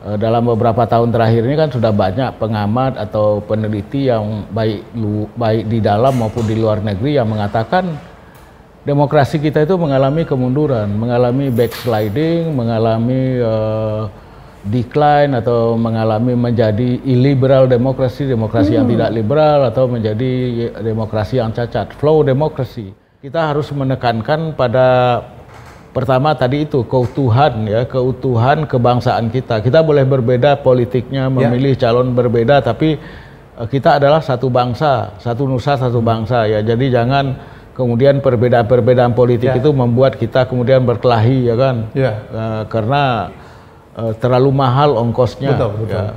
dalam beberapa tahun terakhir ini kan sudah banyak pengamat atau peneliti yang baik di dalam maupun di luar negeri yang mengatakan demokrasi kita itu mengalami kemunduran, mengalami backsliding, mengalami decline atau mengalami menjadi illiberal demokrasi, demokrasi yang tidak liberal atau menjadi demokrasi yang cacat, flow demokrasi. Kita harus menekankan pada pertama tadi itu keutuhan ya, keutuhan kebangsaan kita. Kita boleh berbeda politiknya, memilih calon berbeda, tapi kita adalah satu bangsa, satu nusa, satu bangsa ya. Jadi jangan kemudian perbedaan-perbedaan politik itu membuat kita kemudian berkelahi ya kan. Karena terlalu mahal ongkosnya. Betul, betul. Ya.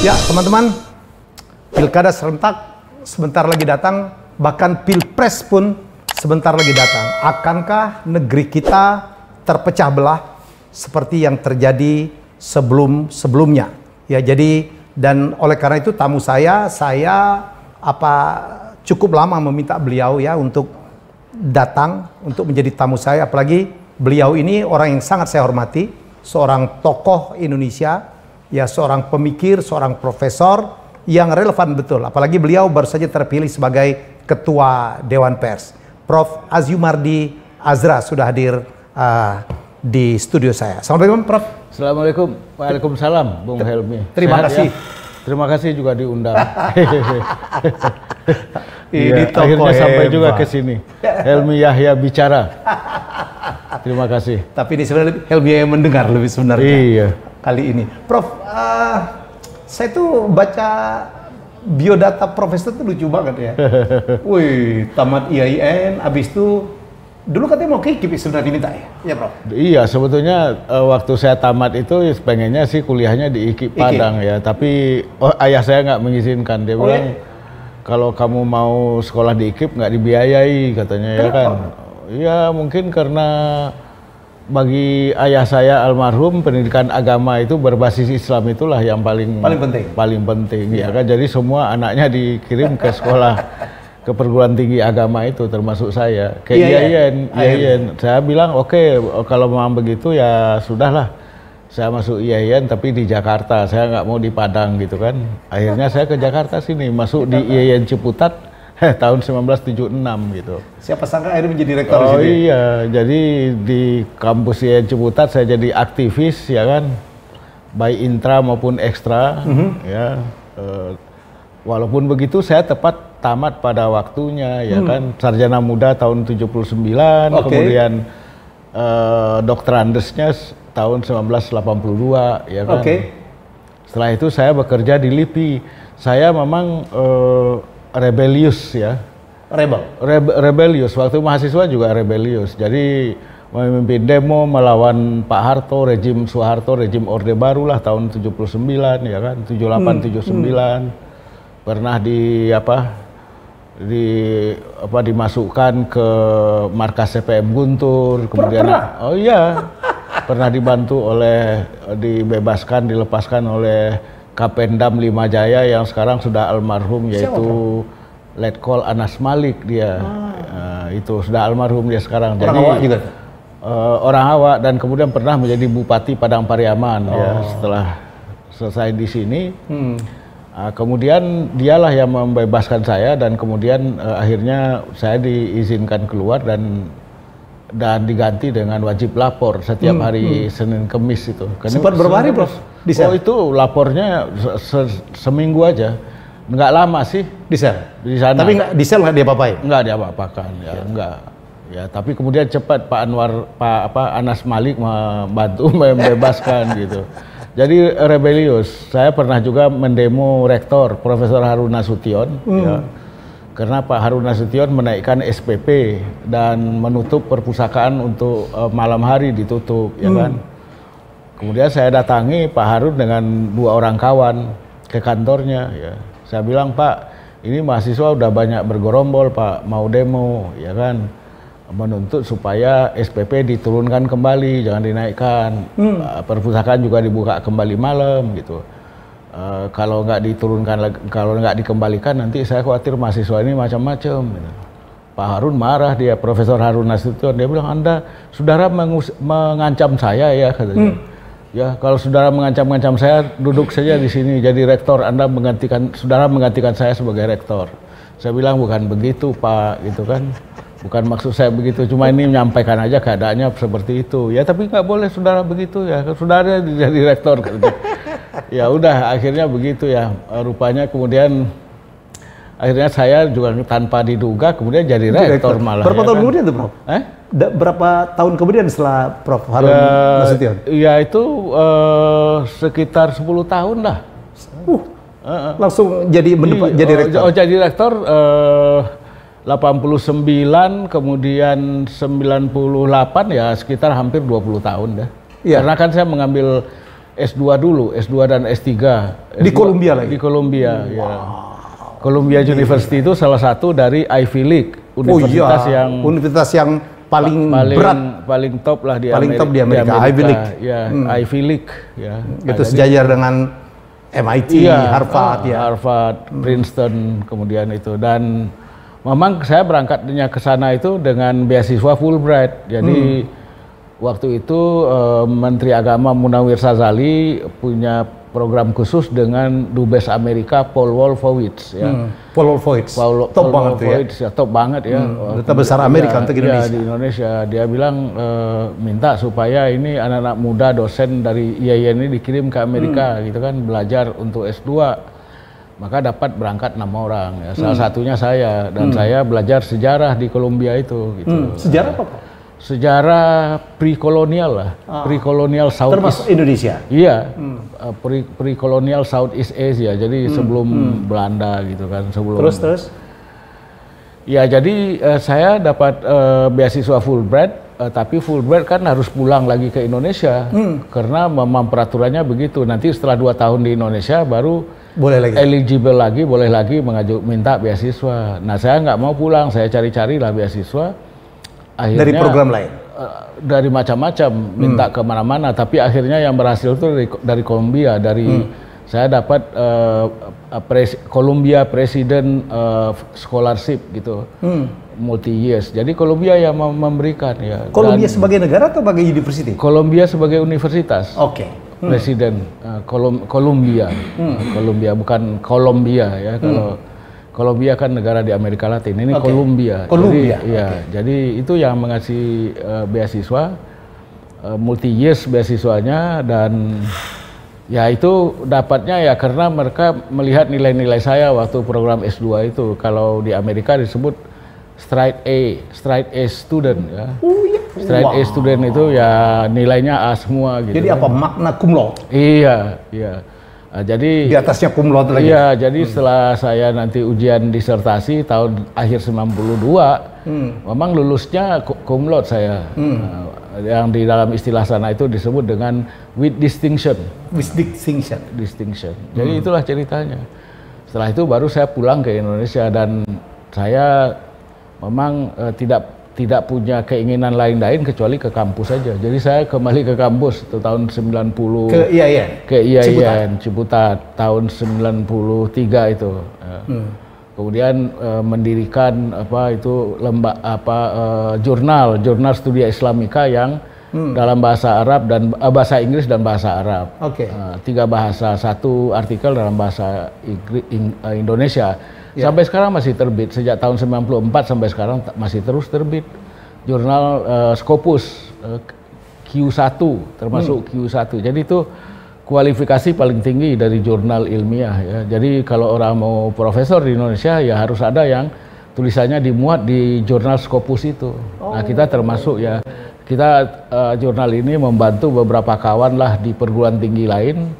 Ya, teman-teman, pilkada serentak sebentar lagi datang, bahkan pilpres pun sebentar lagi datang. Akankah negeri kita terpecah belah seperti yang terjadi sebelumnya? Ya, jadi dan oleh karena itu tamu saya cukup lama meminta beliau ya untuk datang untuk menjadi tamu saya, apalagi beliau ini orang yang sangat saya hormati, seorang tokoh Indonesia, ya seorang pemikir, seorang profesor yang relevan betul, apalagi beliau baru saja terpilih sebagai Ketua Dewan Pers. Prof. Aziumardi Azra sudah hadir di studio saya. Assalamualaikum, Prof. Assalamualaikum, waalaikumsalam, Bung Helmi. Terima kasih. Ya? Terima kasih juga diundang. Ini ya, akhirnya sampai juga ke sini. Helmi Yahya bicara. Terima kasih. Tapi ini sebenarnya Helmi yang mendengar lebih sebenarnya. Iya. Kali ini, Prof. Saya tuh baca biodata profesor tuh lucu banget ya. Wih, tamat IAIN, abis itu dulu katanya mau ke IKIP sebenarnya diminta ya? Iya, Prof. Iya, sebetulnya waktu saya tamat itu pengennya sih kuliahnya di IKIP Padang ya, tapi ayah saya nggak mengizinkan. Dia bilang kalau kamu mau sekolah di IKIP nggak dibiayai katanya. Kenapa? Ya kan. Ya mungkin karena bagi ayah saya almarhum pendidikan agama itu berbasis Islam itulah yang paling penting ya kan. Jadi semua anaknya dikirim ke sekolah ke perguruan tinggi agama itu termasuk saya ke IAIN. Saya bilang oke, kalau memang begitu ya sudahlah, saya masuk IAIN tapi di Jakarta, saya nggak mau di Padang gitu kan. Akhirnya saya ke Jakarta sini, masuk di IAIN Ciputat tahun 1976 gitu. Siapa sangka akhirnya menjadi rektor di sini? Oh iya, jadi di kampus IAIN Ciputat saya jadi aktivis ya kan, baik intra maupun ekstra ya. Walaupun begitu saya tepat tamat pada waktunya ya kan, sarjana muda tahun 79, kemudian doktorandesnya tahun 1982 ya kan. Setelah itu saya bekerja di LIPI. Saya memang rebelius ya. Rebelius, waktu mahasiswa juga rebelius. Jadi memimpin demo melawan Pak Harto, rejim Soeharto, rejim Orde Baru lah tahun 79 ya kan, 78 79. Pernah dimasukkan ke markas CPM Guntur, kemudian pernah dibantu dibebaskan, dilepaskan oleh Kapendam 5 Jaya yang sekarang sudah almarhum, yaitu Letkol Anas Malik dia. Itu sudah almarhum dia sekarang. Orang Awak juga? Orang Awak, dan kemudian pernah menjadi Bupati Padang Pariaman ya, setelah selesai di sini. Kemudian dialah yang membebaskan saya, dan kemudian akhirnya saya diizinkan keluar dan diganti dengan wajib lapor setiap hari Senin Kemis itu. Sempat berapa hari, Prof? Di sel? Oh itu lapornya seminggu aja, nggak lama sih di sel. Di sana. Tapi nggak di sel nggak diapa-apain? Nggak diapa-apakan ya, nggak. Ya tapi kemudian cepat Pak Anas Malik membantu membebaskan gitu. Jadi rebelius. Saya pernah juga mendemo rektor Profesor Harun Nasution ya, karena Pak Harun Nasution menaikkan SPP dan menutup perpustakaan untuk malam hari ditutup ya kan. Kemudian saya datangi Pak Harun dengan 2 orang kawan ke kantornya ya. Saya bilang, Pak, ini mahasiswa udah banyak bergerombol Pak, mau demo ya kan, menuntut supaya SPP diturunkan kembali, jangan dinaikkan. Perpustakaan juga dibuka kembali malam gitu. Kalau nggak diturunkan, kalau nggak dikembalikan nanti saya khawatir mahasiswa ini macam-macam gitu. Pak Harun marah, dia Profesor Harun Nasution, dia bilang Anda saudara mengancam saya ya katanya. Ya kalau saudara mengancam-ngancam saya, duduk saja di sini jadi rektor, Anda saudara menggantikan saya sebagai rektor. Saya bilang bukan begitu Pak, gitu kan. Bukan maksud saya begitu, cuma ini menyampaikan aja keadaannya seperti itu. Ya tapi nggak boleh saudara begitu ya, saudara jadi rektor. Ya udah akhirnya begitu ya, rupanya kemudian akhirnya saya juga tanpa diduga kemudian jadi rektor malah. Berapa ya tahun kan? kemudian tuh Prof? Berapa tahun kemudian setelah Prof Harun Nasution? Ya itu sekitar 10 tahun lah. Langsung jadi jadi rektor? Jadi rektor 89, kemudian 98 ya sekitar hampir 20 tahun dah. Ya. Karena kan saya mengambil S2 dulu, S2 dan S3. Di Columbia lagi? Di Columbia, ya. Columbia University itu salah satu dari Ivy League, universitas yang paling berat, paling top lah di Amerika. Ivy League. Ya, Ivy League ya. Itu sejajar dengan MIT, Harvard ya. Harvard, Princeton kemudian itu, dan memang saya berangkatnya ke sana itu dengan beasiswa Fulbright. Jadi waktu itu Menteri Agama Munawir Sazali punya program khusus dengan Dubes Amerika Paul Wolfowitz ya. Paul Wolfowitz. Top banget ya. Top banget ya. Duta besar Amerika untuk Indonesia. Ya, di Indonesia. Dia bilang minta supaya ini anak-anak muda dosen dari IAIN ini dikirim ke Amerika gitu kan, belajar untuk S2. Maka dapat berangkat 6 orang ya. Salah satunya saya, dan saya belajar sejarah di Columbia itu gitu. Sejarah apa Pak? Sejarah pre-kolonial lah, pre-kolonial Southeast. Termasuk Indonesia? Iya, pre-kolonial Southeast Asia, jadi sebelum Belanda gitu kan, sebelum. Terus? Ya jadi saya dapat beasiswa Fulbright, tapi Fulbright kan harus pulang lagi ke Indonesia, karena memang peraturannya begitu. Nanti setelah 2 tahun di Indonesia baru boleh lagi, eligible lagi, boleh lagi minta beasiswa. Nah saya nggak mau pulang, saya cari-cari lah beasiswa. Akhirnya, dari program lain? Dari macam-macam, minta kemana-mana, tapi akhirnya yang berhasil itu dari Columbia, saya dapat Columbia President Scholarship gitu, multi years. Jadi Columbia yang memberikan ya. Columbia sebagai negara atau sebagai university? Columbia sebagai universitas. Oke. Presiden Columbia, Columbia bukan Kolombia ya. Kalau Columbia kan negara di Amerika Latin, ini Columbia. Jadi itu yang mengasih beasiswa, multi years beasiswanya, dan ya itu dapatnya ya karena mereka melihat nilai-nilai saya waktu program S2 itu. Kalau di Amerika disebut straight A student ya. Straight A student itu ya nilainya A semua gitu. Jadi apa, magna cum laude? Iya. Nah, jadi di atasnya cum laude lagi. Iya, jadi setelah saya nanti ujian disertasi tahun akhir 92, memang lulusnya cum laude saya. Yang di dalam istilah sana itu disebut dengan with distinction. With distinction. Distinction. Jadi itulah ceritanya. Setelah itu baru saya pulang ke Indonesia, dan saya memang tidak punya keinginan lain kecuali ke kampus saja. Jadi saya kembali ke kampus itu tahun 90. Ke IAIN Ciputat tahun 93 itu. Kemudian mendirikan jurnal studi Islamika yang dalam bahasa Arab dan bahasa Inggris dan bahasa Arab. 3 bahasa, 1 artikel dalam bahasa Indonesia. Sampai sekarang masih terbit, sejak tahun 94 sampai sekarang masih terus terbit. Jurnal Scopus Q1, termasuk Q1. Jadi itu kualifikasi paling tinggi dari jurnal ilmiah ya. Jadi kalau orang mau profesor di Indonesia ya harus ada yang tulisannya dimuat di jurnal Scopus itu. Nah kita termasuk ya. Kita jurnal ini membantu beberapa kawan lah di perguruan tinggi lain,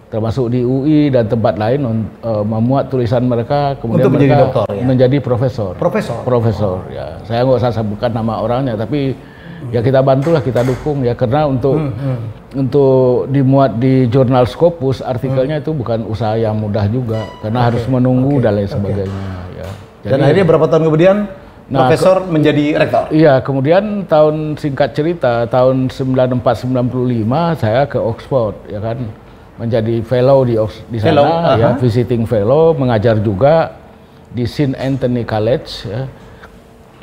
termasuk di UI dan tempat lain, memuat tulisan mereka, kemudian untuk mereka menjadi doktor, ya? Menjadi profesor. Profesor Ya. Saya nggak usah sebutkan nama orangnya, tapi ya kita bantulah, kita dukung ya, karena untuk dimuat di jurnal Scopus artikelnya itu bukan usaha yang mudah juga, karena harus menunggu dan lain sebagainya. Ya. Jadi, dan akhirnya berapa tahun kemudian profesor menjadi rektor? Iya, kemudian singkat cerita tahun 94-95 saya ke Oxford ya kan. Menjadi fellow di sana, ya, visiting fellow, mengajar juga di St. Anthony College, ya.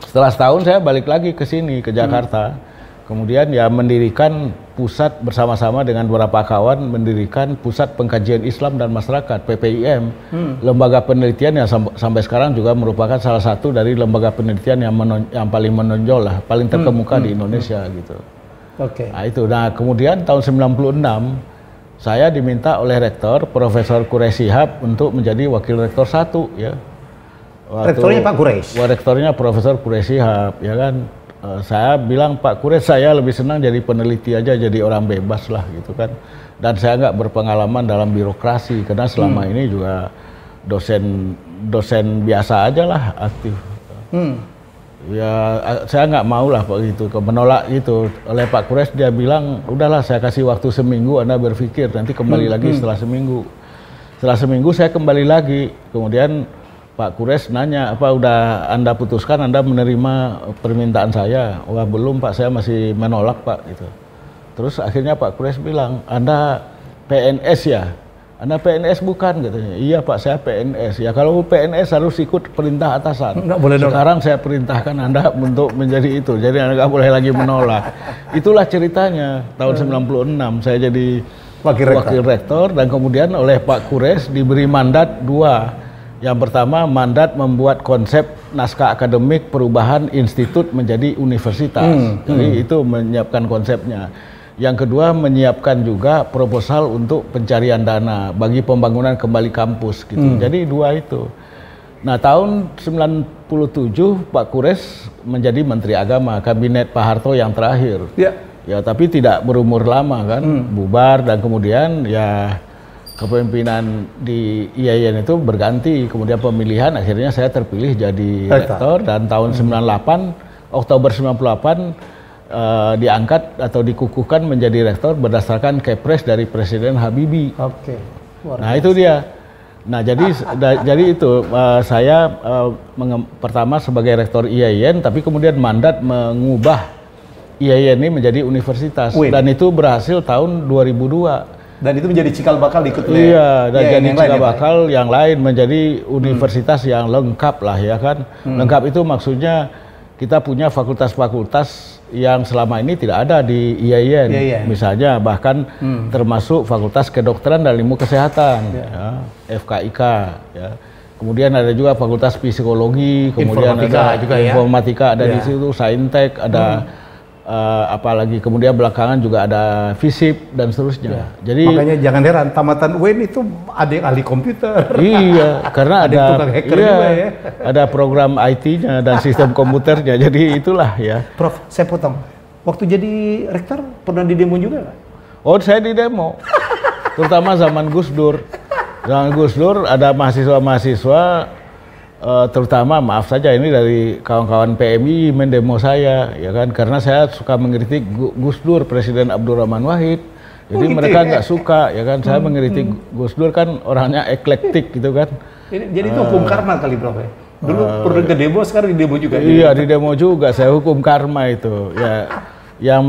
Setelah setahun saya balik lagi ke sini, ke Jakarta. Kemudian ya mendirikan pusat bersama-sama dengan beberapa kawan, mendirikan Pusat Pengkajian Islam dan Masyarakat, PPIM. Lembaga penelitian yang sampai sekarang juga merupakan salah satu dari lembaga penelitian yang paling menonjol lah, paling terkemuka di Indonesia gitu. Oke. Nah itu, nah kemudian tahun 96, saya diminta oleh Rektor, Profesor Quraish Shihab untuk menjadi Wakil Rektor 1 ya. Rektornya Pak Quraish? Rektornya Profesor Quraish Shihab, ya kan. Saya bilang, Pak Quraish, saya lebih senang jadi peneliti aja, jadi orang bebas lah gitu kan. Dan saya nggak berpengalaman dalam birokrasi, karena selama ini juga dosen biasa aja lah aktif. Ya saya nggak mau lah begitu, menolak itu. Oleh Pak Quraish dia bilang, udahlah saya kasih waktu seminggu, Anda berpikir, nanti kembali lagi setelah seminggu. Setelah seminggu saya kembali lagi, kemudian Pak Quraish nanya, apa udah Anda putuskan, Anda menerima permintaan saya? Wah belum Pak, saya masih menolak Pak gitu. Terus akhirnya Pak Quraish bilang, Anda PNS ya? Anda PNS bukan katanya. Iya Pak, saya PNS. Ya kalau PNS harus ikut perintah atasan. Nggak boleh nolak. Sekarang saya perintahkan Anda untuk menjadi itu. Jadi Anda nggak boleh lagi menolak. Itulah ceritanya. Tahun 96 saya jadi Wakil Rektor dan kemudian oleh Pak Quraish diberi mandat 2. Yang pertama, mandat membuat konsep naskah akademik perubahan institut menjadi universitas. Jadi itu menyiapkan konsepnya. Yang kedua, menyiapkan juga proposal untuk pencarian dana bagi pembangunan kembali kampus gitu. Jadi 2 itu. Nah, tahun 97 Pak Quraish menjadi Menteri Agama, kabinet Pak Harto yang terakhir. Ya, tapi tidak berumur lama kan, bubar dan kemudian ya kepemimpinan di IAIN itu berganti, kemudian pemilihan, akhirnya saya terpilih jadi rektor dan tahun 98, Oktober 98 diangkat atau dikukuhkan menjadi rektor berdasarkan kepres dari Presiden Habibie. Oke. Nah itu dia. Nah jadi itu saya pertama sebagai rektor IAIN, tapi kemudian mandat mengubah IAIN ini menjadi universitas dan itu berhasil tahun 2002. Dan itu menjadi cikal bakal ikut dan jadi cikal bakal yang lain menjadi universitas yang lengkap lah ya kan. Lengkap itu maksudnya kita punya fakultas-fakultas yang selama ini tidak ada di IAIN. Misalnya bahkan termasuk Fakultas Kedokteran dan Ilmu Kesehatan, ya, FKIK. Ya. Kemudian ada juga Fakultas Psikologi, kemudian ada juga Informatika, ada di situ, Saintek, ada apalagi kemudian belakangan juga ada FISIP dan seterusnya. Jadi makanya jangan heran tamatan UIN itu ada yang ahli komputer. Iya, karena ada hacker juga ya. Ada program IT-nya dan sistem komputernya. Jadi itulah ya. Prof, saya potong. Waktu jadi rektor pernah di demo juga nggak? Oh, saya di demo. Terutama zaman Gus Dur. Zaman Gus Dur ada mahasiswa-mahasiswa terutama maaf saja ini dari kawan-kawan PMI mendemo saya ya kan, karena saya suka mengkritik Gus Dur, Presiden Abdurrahman Wahid. Jadi mereka nggak suka ya kan, saya mengkritik Gus Dur kan orangnya eklektik gitu kan. Jadi itu hukum karma kali Prof ya? Dulu pernah ke demo, sekarang di demo juga. Iya di demo juga, saya hukum karma itu ya. Yang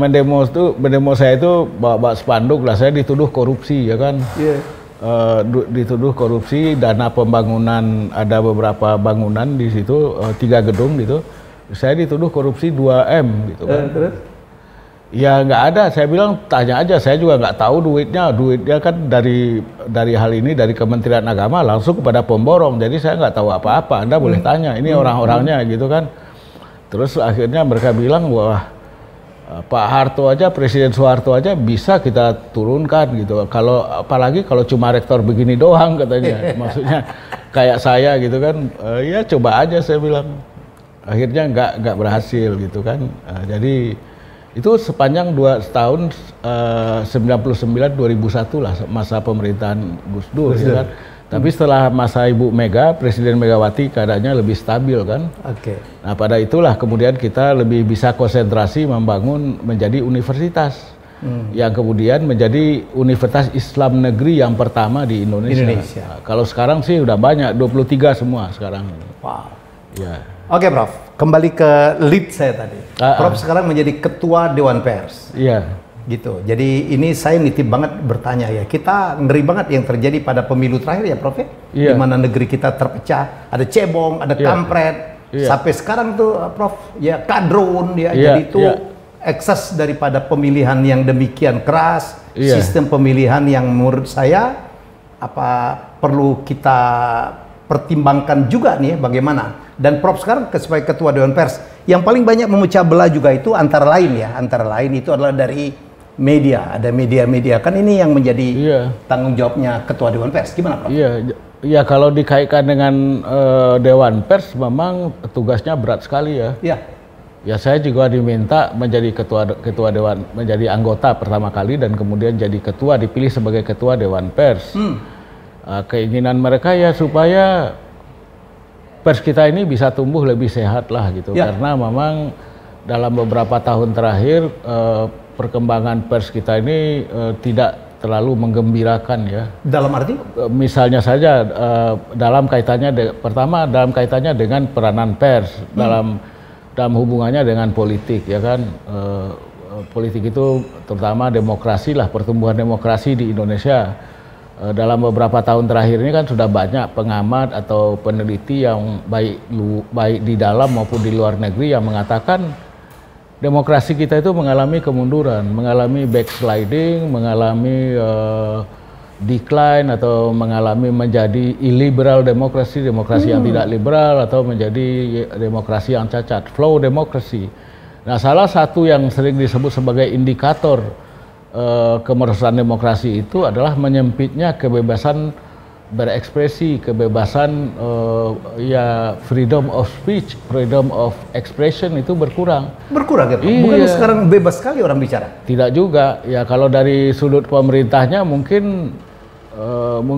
mendemo saya itu bawa spanduk lah, saya dituduh korupsi ya kan. Dituduh korupsi dana pembangunan, ada beberapa bangunan di situ, 3 gedung gitu, saya dituduh korupsi 2M gitu kan. Ya nggak ada, saya bilang tanya aja, saya juga nggak tahu duitnya kan dari hal ini dari Kementerian Agama langsung kepada pemborong, jadi saya nggak tahu apa-apa, Anda boleh tanya, ini orang-orangnya gitu kan. Terus akhirnya mereka bilang, wah Pak Harto aja, Presiden Soeharto aja bisa kita turunkan gitu. Kalau apalagi kalau cuma rektor begini doang katanya. Maksudnya kayak saya gitu kan. Ya coba aja saya bilang. Akhirnya nggak berhasil gitu kan. Jadi itu sepanjang 2 tahun 99-2001 lah masa pemerintahan Gus Dur ya kan. Tapi setelah masa Ibu Mega, Presiden Megawati keadaannya lebih stabil kan. Nah pada itulah kemudian kita lebih bisa konsentrasi membangun menjadi universitas. Yang kemudian menjadi Universitas Islam Negeri yang pertama di Indonesia. Nah, kalau sekarang sih udah banyak, 23 semua sekarang. Wow. Ya. Oke Prof, kembali ke lead saya tadi. Prof sekarang menjadi Ketua Dewan Pers. Iya. Gitu. Jadi ini saya nitip banget bertanya ya. Kita ngeri banget yang terjadi pada pemilu terakhir ya Prof ya. Di mana negeri kita terpecah, ada cebong, ada kampret. Sampai sekarang tuh Prof, ya kadrun ya, jadi itu ekses daripada pemilihan yang demikian keras, sistem pemilihan yang menurut saya perlu kita pertimbangkan juga nih bagaimana. Dan Prof sekarang sebagai Ketua Dewan Pers, yang paling banyak memecah belah juga itu antara lain itu adalah dari media. Ada media-media, kan ini yang menjadi tanggung jawabnya Ketua Dewan Pers. Gimana Prof? Ya kalau dikaitkan dengan Dewan Pers memang tugasnya berat sekali ya. Ya saya juga diminta menjadi ketua dewan, menjadi anggota pertama kali dan kemudian jadi ketua, dipilih sebagai ketua Dewan Pers. Keinginan mereka ya supaya pers kita ini bisa tumbuh lebih sehat lah gitu. Karena memang dalam beberapa tahun terakhir perkembangan pers kita ini tidak terlalu menggembirakan ya. Dalam arti? Misalnya saja dalam kaitannya dengan peranan pers dalam hubungannya dengan politik ya kan. Politik itu terutama demokrasi lah, pertumbuhan demokrasi di Indonesia. Dalam beberapa tahun terakhir ini kan sudah banyak pengamat atau peneliti yang baik di dalam maupun di luar negeri yang mengatakan demokrasi kita itu mengalami kemunduran, mengalami backsliding, mengalami decline atau mengalami menjadi illiberal demokrasi yang tidak liberal atau menjadi demokrasi yang cacat, flow demokrasi. Nah, salah satu yang sering disebut sebagai indikator kemerosotan demokrasi itu adalah menyempitnya kebebasan berekspresi, kebebasan freedom of speech, freedom of expression itu berkurang. Berkurang ya Pak? Bukan sekarang bebas sekali orang bicara? Tidak juga, ya kalau dari sudut pemerintahnya mungkin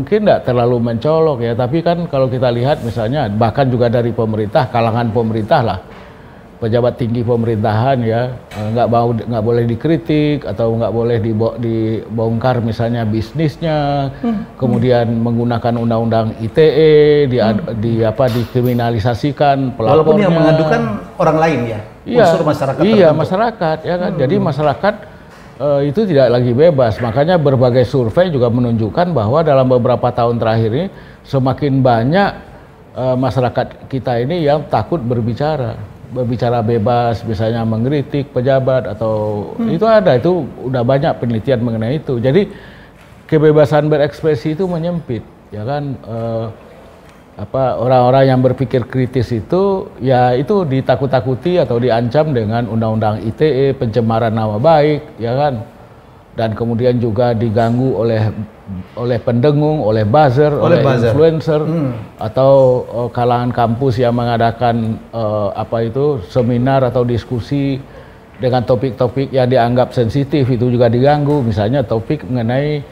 tidak terlalu mencolok ya, tapi kan kalau kita lihat misalnya bahkan juga dari pemerintah, kalangan pemerintah lah, pejabat tinggi pemerintahan ya nggak boleh dikritik atau nggak boleh dibongkar misalnya bisnisnya, kemudian menggunakan undang-undang ITE dikriminalisasikan pelapornya. Walaupun yang mengadukan orang lain ya, unsur masyarakat. Iya masyarakat ya kan. Jadi masyarakat itu tidak lagi bebas. Makanya berbagai survei juga menunjukkan bahwa dalam beberapa tahun terakhir ini semakin banyak masyarakat kita ini yang takut berbicara bebas, misalnya mengkritik pejabat atau itu udah banyak penelitian mengenai itu. Jadi kebebasan berekspresi itu menyempit, ya kan. Orang-orang yang berpikir kritis itu ya itu ditakut-takuti atau diancam dengan undang-undang ITE, pencemaran nama baik, ya kan. Dan kemudian juga diganggu oleh pendengung, oleh buzzer, oleh influencer, atau kalangan kampus yang mengadakan seminar atau diskusi dengan topik-topik yang dianggap sensitif itu juga diganggu. Misalnya topik mengenai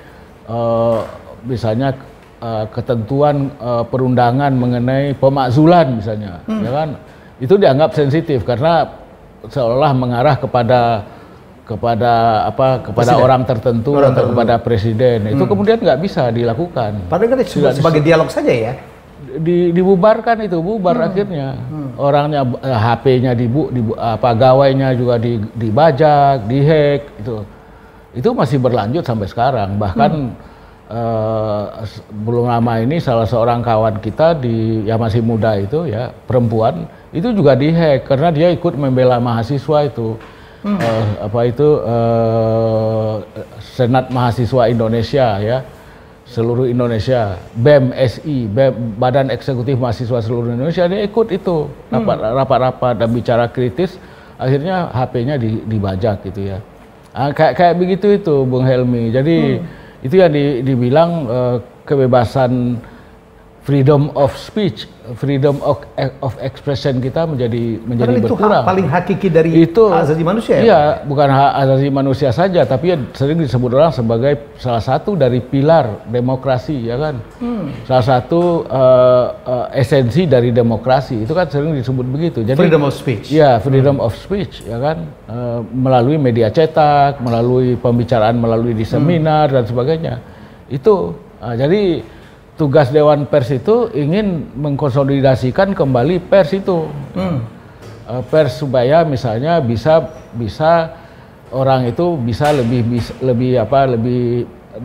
ketentuan perundangan mengenai pemakzulan misalnya, ya kan. Itu dianggap sensitif karena seolah mengarah kepada orang tertentu atau kepada presiden. Itu kemudian nggak bisa dilakukan. Padahal kan sebagai dialog saja ya. Dibubarkan itu, bubar akhirnya. Orangnya HP-nya gawainya juga dibajak, dihack itu masih berlanjut sampai sekarang. Bahkan belum lama ini salah seorang kawan kita yang masih muda itu ya, perempuan, itu juga dihack karena dia ikut membela mahasiswa itu. Senat Mahasiswa Indonesia ya, seluruh Indonesia, BEM SI, Badan Eksekutif Mahasiswa Seluruh Indonesia, dia ikut itu rapat-rapat dan bicara kritis, akhirnya HP-nya dibajak gitu ya. Kayak begitu itu Bung Helmi. Jadi itu yang dibilang kebebasan freedom of speech, freedom of expression kita menjadi berkurang. Itu hak paling hakiki dari hak asasi manusia ya? Iya, bukan hak asasi manusia saja, tapi sering disebut orang sebagai salah satu dari pilar demokrasi, ya kan? Salah satu esensi dari demokrasi, itu kan sering disebut begitu. Jadi freedom of speech. Iya, freedom of speech, ya kan? Melalui media cetak, melalui pembicaraan, melalui di seminar dan sebagainya. Itu, jadi tugas Dewan Pers itu ingin mengkonsolidasikan kembali pers itu, pers supaya misalnya bisa orang itu bisa lebih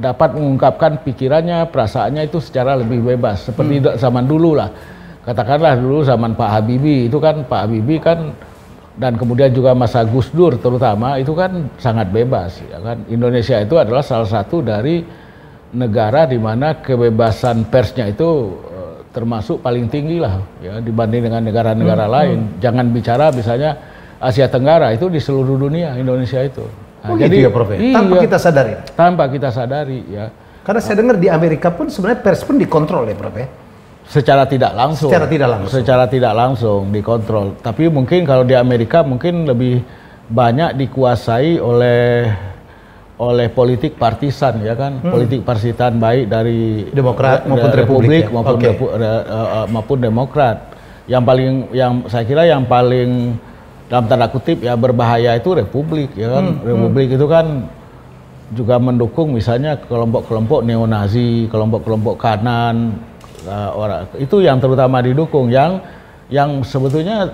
dapat mengungkapkan pikirannya, perasaannya itu secara lebih bebas seperti zaman dulu lah. katakanlah dulu zaman Pak Habibie itu kan Pak Habibie kan dan kemudian juga masa Gus Dur terutama itu kan sangat bebas ya kan. Indonesia itu adalah salah satu dari negara di mana kebebasan persnya itu termasuk paling tinggi lah ya dibanding dengan negara-negara lain. Jangan bicara misalnya Asia Tenggara, itu di seluruh dunia Indonesia itu. Nah, jadi ya Prof, tanpa kita sadari. Tanpa kita sadari ya. Karena saya dengar di Amerika pun sebenarnya pers pun dikontrol ya Prof ya. Secara tidak langsung. Secara tidak langsung. Secara tidak langsung dikontrol. Tapi mungkin kalau di Amerika mungkin lebih banyak dikuasai oleh politik partisan ya kan. Politik partisan baik dari Demokrat maupun Republik ya? maupun Demokrat. Yang saya kira yang paling dalam tanda kutip ya berbahaya itu Republik ya kan. Republik itu kan juga mendukung misalnya kelompok-kelompok neo-Nazi, kelompok-kelompok kanan, orang itu yang terutama didukung yang sebetulnya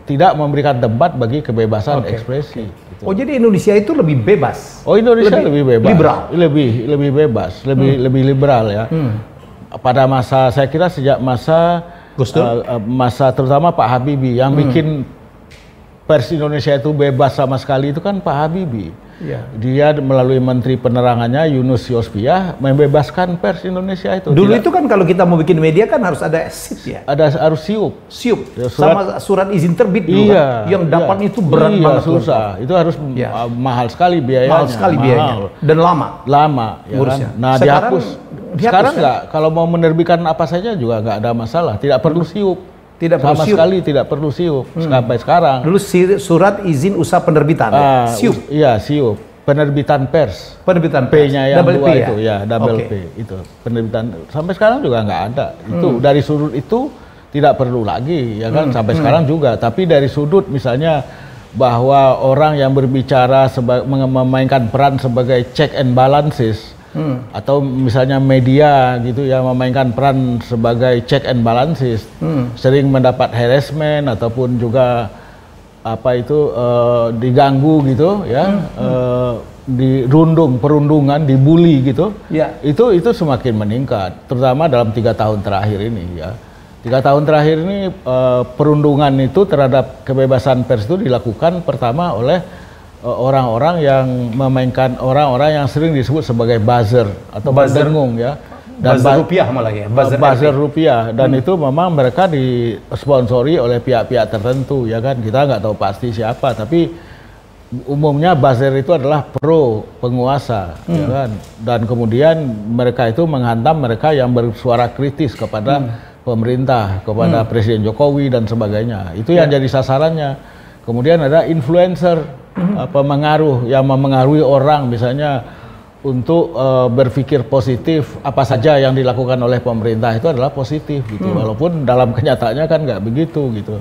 tidak memberikan tempat bagi kebebasan ekspresi. Gitu. Oh jadi Indonesia itu lebih bebas? Oh Indonesia lebih bebas, liberal, lebih bebas, lebih liberal ya. Pada masa saya kira sejak masa Gus Dur, masa terutama Pak Habibie yang bikin pers Indonesia itu bebas sama sekali itu kan Pak Habibie. Ya. Dia melalui Menteri Penerangannya Yunus Yosbiah membebaskan pers Indonesia itu. Dulu itu kan kalau kita mau bikin media kan harus ada SIP ya. Harus siup. Ya, sama surat izin terbit dulu kan. Yang dapat itu berat banget. Susah. Itu harus mahal sekali biayanya. Mahal sekali biayanya. Dan lama. Lama. Ya kan? Nah sekarang nggak. Kalau mau menerbitkan apa saja juga nggak ada masalah. Tidak perlu siup. Sama sekali tidak perlu siup sampai sekarang. Dulu surat izin usaha penerbitan, siup. Iya, siup. Penerbitan pers. Penerbitan P-nya yang double dua P itu, ya, double P itu. Penerbitan sampai sekarang juga nggak ada. Itu dari sudut itu tidak perlu lagi, ya kan? Sampai sekarang juga. Tapi dari sudut misalnya bahwa orang yang berbicara memainkan peran sebagai check and balances. Atau misalnya media gitu ya memainkan peran sebagai check and balances, sering mendapat harassment ataupun juga apa itu diganggu gitu ya, perundungan, dibully gitu, itu semakin meningkat, terutama dalam 3 tahun terakhir ini ya. 3 tahun terakhir ini perundungan itu terhadap kebebasan pers itu dilakukan pertama oleh orang-orang yang memainkan orang-orang yang sering disebut sebagai buzzer atau dengung ya, dan buzzer rupiah malah ya, buzzer rupiah, dan itu memang mereka disponsori oleh pihak-pihak tertentu ya kan, kita nggak tahu pasti siapa, tapi umumnya buzzer itu adalah pro penguasa ya kan, dan kemudian mereka itu menghantam mereka yang bersuara kritis kepada pemerintah, kepada Presiden Jokowi dan sebagainya, itu yang jadi sasarannya. Kemudian ada influencer, pengaruh yang memengaruhi orang misalnya untuk berpikir positif, apa saja yang dilakukan oleh pemerintah itu adalah positif gitu, walaupun dalam kenyataannya kan nggak begitu gitu.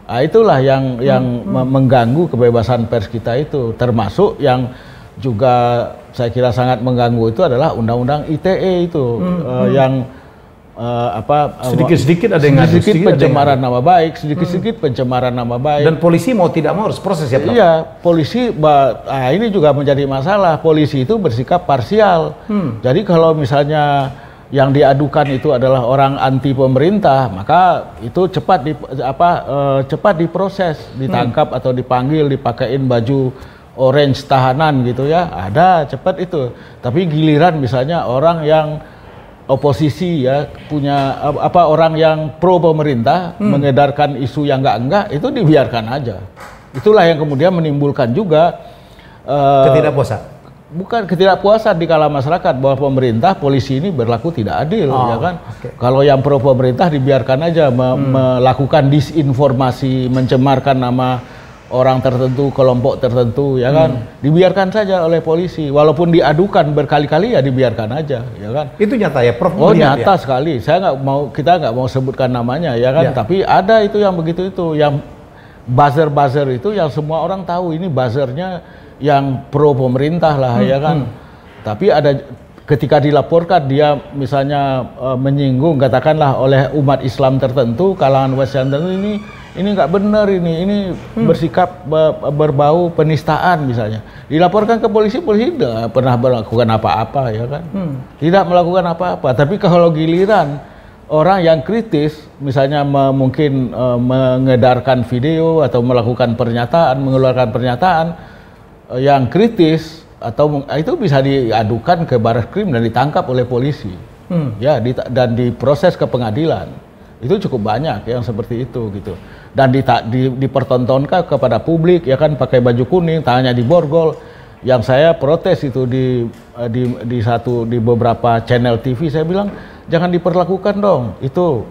Nah, itulah yang mengganggu kebebasan pers kita itu, termasuk yang juga saya kira sangat mengganggu itu adalah Undang-Undang ITE itu yang sedikit-sedikit ada yang sedikit pencemaran nama baik, sedikit-sedikit pencemaran nama baik. Dan polisi mau tidak mau harus proses ya, Prof? Iya, polisi, ini juga menjadi masalah. Polisi itu bersikap parsial. Jadi kalau misalnya yang diadukan itu adalah orang anti pemerintah, maka itu cepat diproses, ditangkap atau dipanggil, dipakein baju orange tahanan gitu ya. Ada cepat itu. Tapi giliran misalnya orang yang oposisi ya punya orang yang pro pemerintah mengedarkan isu yang enggak itu dibiarkan aja. Itulah yang kemudian menimbulkan juga ketidakpuasan. Bukan ketidakpuasan di kalangan masyarakat bahwa pemerintah, polisi ini berlaku tidak adil ya kan. Kalau yang pro pemerintah dibiarkan aja melakukan disinformasi, mencemarkan nama orang tertentu, kelompok tertentu, ya kan, dibiarkan saja oleh polisi, walaupun diadukan berkali-kali ya dibiarkan aja, ya kan. Itu nyata ya, Prof? Oh nyata sekali. Kita nggak mau sebutkan namanya, ya kan. Tapi ada itu yang begitu itu, yang buzzer itu yang semua orang tahu ini buzzernya yang pro pemerintah lah, ya kan. Tapi ada ketika dilaporkan dia misalnya menyinggung, katakanlah oleh umat Islam tertentu, kalangan Western tertentu ini nggak benar ini bersikap berbau penistaan misalnya, dilaporkan ke polisi tidak pernah melakukan apa-apa ya kan, tidak melakukan apa-apa. Tapi kalau giliran orang yang kritis, misalnya mungkin mengedarkan video atau melakukan pernyataan, mengeluarkan pernyataan yang kritis, atau itu bisa diadukan ke Barreskrim dan ditangkap oleh polisi, ya, dan diproses ke pengadilan. Itu cukup banyak yang seperti itu gitu. Dan dipertontonkan kepada publik, ya kan, pakai baju kuning, tangannya diborgol. Yang saya protes itu di beberapa channel TV, saya bilang jangan diperlakukan dong. Itu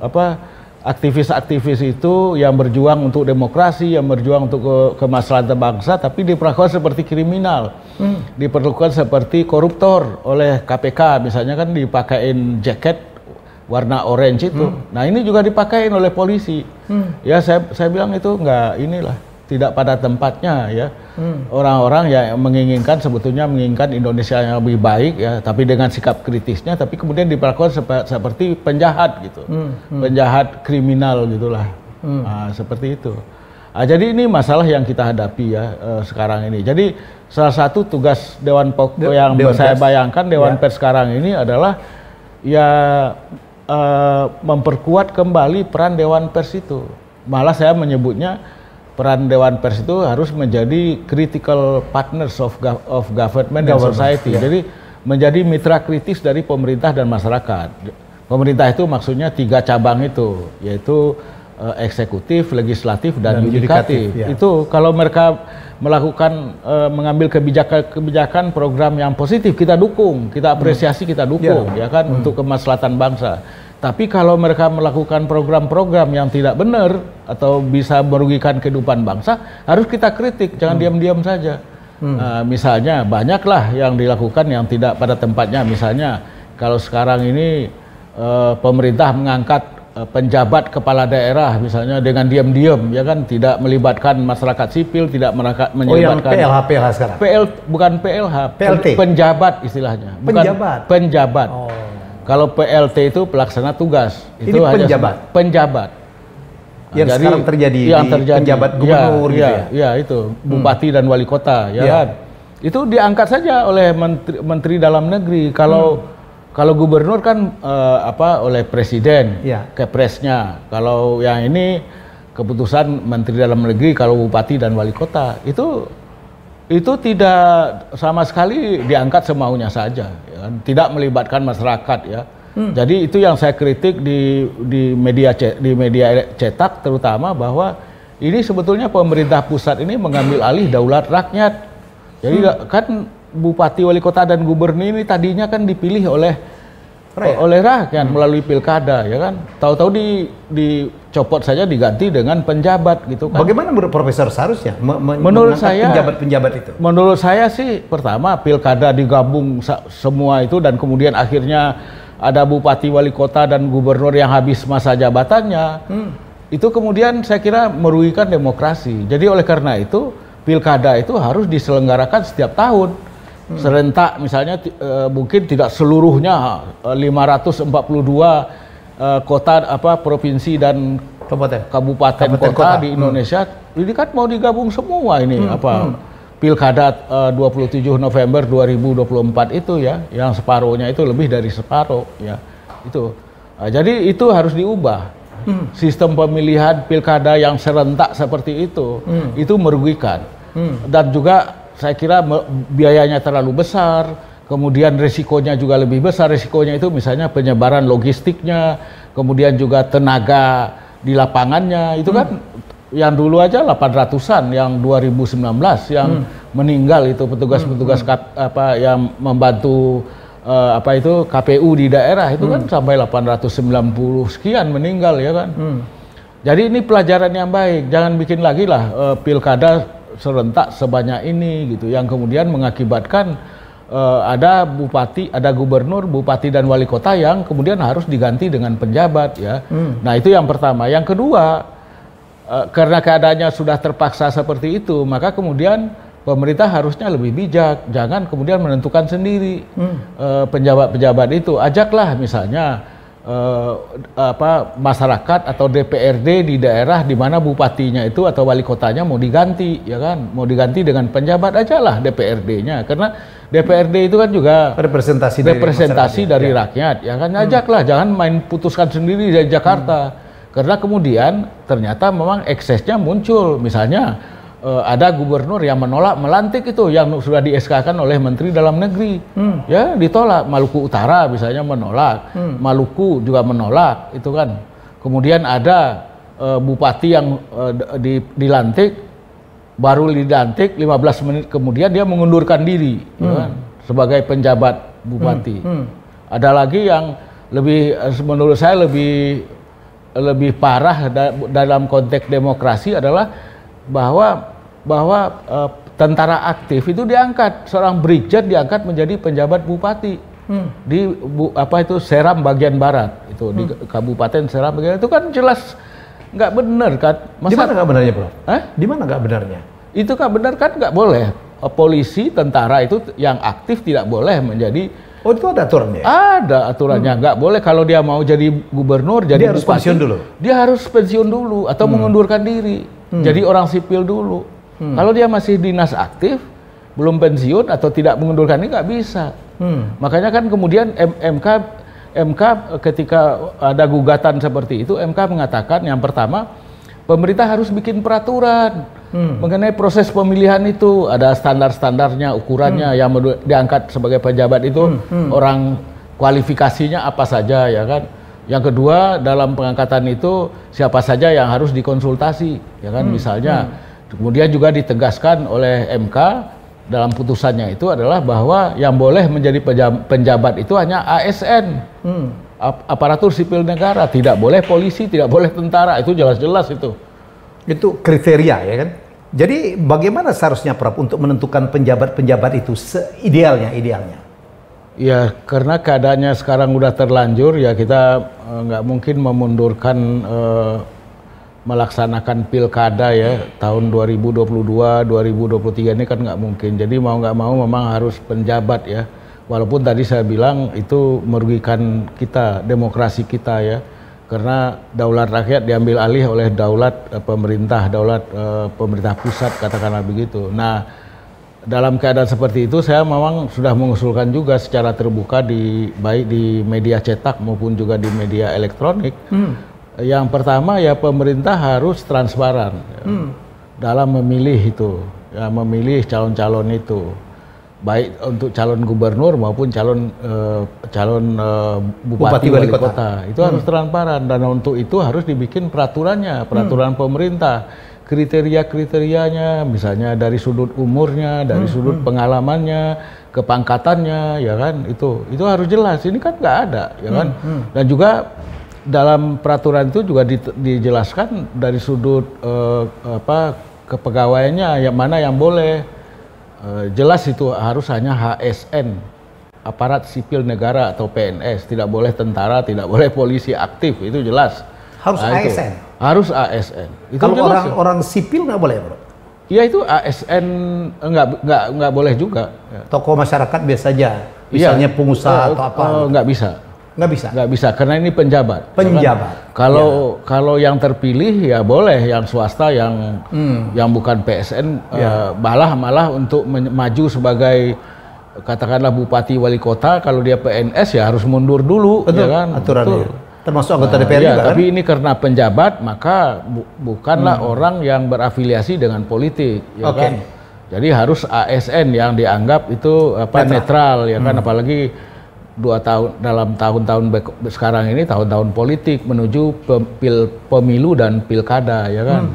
aktivis-aktivis itu yang berjuang untuk demokrasi, yang berjuang untuk kemaslahatan bangsa, tapi diperlakukan seperti kriminal, diperlakukan seperti koruptor oleh KPK, misalnya kan dipakein jaket warna orange itu. Nah ini juga dipakein oleh polisi. Ya saya bilang itu tidak pada tempatnya ya. Orang-orang yang sebetulnya menginginkan Indonesia yang lebih baik ya, tapi dengan sikap kritisnya, tapi kemudian diperlakukan seperti penjahat gitu, penjahat kriminal gitulah. Nah, seperti itu. Nah, jadi ini masalah yang kita hadapi ya sekarang ini. Jadi salah satu tugas Dewan saya bayangkan Dewan Pers sekarang ini adalah ya memperkuat kembali peran Dewan Pers itu. Malah saya menyebutnya peran Dewan Pers itu harus menjadi critical partners of government and society. Yeah. Jadi menjadi mitra kritis dari pemerintah dan masyarakat. Pemerintah itu maksudnya 3 cabang itu, yaitu eksekutif, legislatif, dan yudikatif. Ya. Itu kalau mereka melakukan mengambil kebijakan program yang positif, kita dukung, kita apresiasi, kita dukung, ya kan, untuk kemaslahatan bangsa. Tapi kalau mereka melakukan program-program yang tidak benar atau bisa merugikan kehidupan bangsa, harus kita kritik, jangan diam-diam saja. Misalnya banyaklah yang dilakukan yang tidak pada tempatnya. Misalnya kalau sekarang ini pemerintah mengangkat penjabat kepala daerah misalnya dengan diam-diam, ya kan, tidak melibatkan masyarakat sipil, tidak melibatkan PLH sekarang. Bukan PLH, PLT. Penjabat istilahnya. Bukan penjabat. Oh. Kalau PLT itu pelaksana tugas. Ini itu penjabat. Yang jadi, sekarang terjadi penjabat gubernur gitu ya. Iya, itu bupati dan wali kota, ya kan. Itu diangkat saja oleh menteri dalam negeri. Kalau gubernur kan oleh presiden, Kepresnya. Kalau yang ini keputusan menteri dalam negeri, kalau bupati dan wali kota itu tidak sama sekali diangkat semaunya saja, ya kan? Tidak melibatkan masyarakat ya. Jadi itu yang saya kritik di media cetak terutama, bahwa ini sebetulnya pemerintah pusat ini mengambil alih daulat rakyat. Jadi kan bupati, wali kota, dan gubernur ini tadinya kan dipilih oleh rakyat melalui pilkada, ya kan. Tahu-tahu dicopot saja, diganti dengan penjabat gitu kan. Bagaimana menurut Profesor seharusnya menurut saya penjabat-penjabat itu? Menurut saya sih pertama pilkada digabung semua itu, dan kemudian akhirnya ada bupati, wali kota, dan gubernur yang habis masa jabatannya. Itu kemudian saya kira merugikan demokrasi. Jadi oleh karena itu pilkada itu harus diselenggarakan setiap tahun. Serentak misalnya, mungkin tidak seluruhnya 542 kota provinsi dan kabupaten kota di Indonesia ini kan mau digabung semua ini pilkada 27 November 2024 itu ya, yang separuhnya itu lebih dari separuh ya itu. Jadi itu harus diubah. Sistem pemilihan pilkada yang serentak seperti itu merugikan. Dan juga saya kira biayanya terlalu besar, kemudian resikonya juga lebih besar. Resikonya itu misalnya penyebaran logistiknya, kemudian juga tenaga di lapangannya. Itu kan yang dulu aja 800-an, yang 2019 yang meninggal itu petugas-petugas yang membantu KPU di daerah itu kan sampai 890 sekian meninggal, ya kan. Jadi ini pelajaran yang baik, jangan bikin lagi lah pilkada serentak sebanyak ini gitu, yang kemudian mengakibatkan ada bupati, ada gubernur, bupati, dan wali kota yang kemudian harus diganti dengan penjabat ya. Nah itu yang pertama. Yang kedua, karena keadaannya sudah terpaksa seperti itu, maka kemudian pemerintah harusnya lebih bijak, jangan kemudian menentukan sendiri penjabat-penjabat itu. Ajaklah misalnya masyarakat atau DPRD di daerah di mana bupatinya itu atau wali kotanya mau diganti, ya kan, mau diganti dengan penjabat aja lah DPRD-nya, karena DPRD itu kan juga representasi dari rakyat, ya kan, ajaklah, jangan main putuskan sendiri dari Jakarta. Karena kemudian ternyata memang eksesnya muncul, misalnya ada gubernur yang menolak melantik itu yang sudah di-SK-kan oleh Menteri Dalam Negeri, ya ditolak. Maluku Utara misalnya menolak, Maluku juga menolak, itu kan. Kemudian ada bupati yang dilantik, baru dilantik 15 menit kemudian dia mengundurkan diri, ya kan, sebagai penjabat bupati. Ada lagi yang lebih, menurut saya lebih parah dalam konteks demokrasi adalah bahwa tentara aktif itu diangkat, seorang brigjen diangkat menjadi penjabat bupati di Seram bagian barat itu, di Kabupaten Seram bagian, itu kan jelas nggak benar kan. Di mana nggak benarnya, Bro? Di mana nggak benarnya? Itu nggak benar kan, nggak boleh. Polisi, tentara itu yang aktif tidak boleh menjadi. Oh, itu ada aturannya? Ada aturannya, nggak boleh. Kalau dia mau jadi gubernur, jadi dia harus bupati, pensiun dulu? Dia harus pensiun dulu atau mengundurkan diri, jadi orang sipil dulu. Kalau dia masih dinas aktif, belum pensiun atau tidak mengundurkan diri, nggak bisa. Makanya kan kemudian MK ketika ada gugatan seperti itu, MK mengatakan yang pertama, pemerintah harus bikin peraturan mengenai proses pemilihan itu, ada standar-standarnya, ukurannya, yang diangkat sebagai pejabat itu orang kualifikasinya apa saja, ya kan. Yang kedua, dalam pengangkatan itu siapa saja yang harus dikonsultasi, ya kan, misalnya. Kemudian juga ditegaskan oleh MK dalam putusannya itu adalah bahwa yang boleh menjadi penjabat itu hanya ASN, aparatur sipil negara, tidak boleh polisi, tidak boleh tentara, itu jelas-jelas itu. Itu kriteria, ya kan? Jadi bagaimana seharusnya, Prof, untuk menentukan penjabat-penjabat itu idealnya? Ya, karena keadaannya sekarang udah terlanjur, ya kita nggak mungkin memundurkan melaksanakan pilkada ya tahun 2022, 2023 ini kan nggak mungkin. Jadi mau nggak mau memang harus penjabat ya. Walaupun tadi saya bilang itu merugikan kita, demokrasi kita ya. Karena daulat rakyat diambil alih oleh daulat pemerintah pusat, katakanlah begitu. Nah, dalam keadaan seperti itu saya memang sudah mengusulkan juga secara terbuka baik di media cetak maupun juga di media elektronik. Yang pertama ya pemerintah harus transparan dalam memilih itu, ya, memilih calon-calon itu, baik untuk calon gubernur maupun calon bupati wali kota. Itu harus transparan, dan untuk itu harus dibikin peraturannya, peraturan pemerintah, kriteria-kriterianya, misalnya dari sudut umurnya, dari sudut pengalamannya, kepangkatannya, ya kan, itu harus jelas. Ini kan nggak ada, ya kan. Dan juga dalam peraturan itu juga dijelaskan dari sudut kepegawaiannya, yang mana yang boleh. Jelas itu harus hanya HSN, aparat sipil negara atau PNS, tidak boleh tentara, tidak boleh polisi aktif, itu jelas. Harus ASN? Harus ASN. Itu kalau orang sipil nggak boleh, Bro? Iya, itu ASN nggak boleh juga. Tokoh masyarakat biasa aja, misalnya pengusaha atau apa? Nggak bisa. Nggak bisa, karena ini penjabat. Penjabat. Kan? Kalau yang terpilih ya boleh, yang swasta yang bukan PSN malah untuk maju sebagai katakanlah bupati wali kota, kalau dia PNS ya harus mundur dulu. Betul, ya kan? aturannya. Betul. Termasuk anggota DPR juga, tapi kan? ini karena penjabat maka bukanlah orang yang berafiliasi dengan politik, ya kan? Jadi harus ASN yang dianggap itu netral, ya kan? Apalagi 2 tahun dalam tahun-tahun sekarang ini, tahun-tahun politik menuju pemilu dan pilkada, ya kan?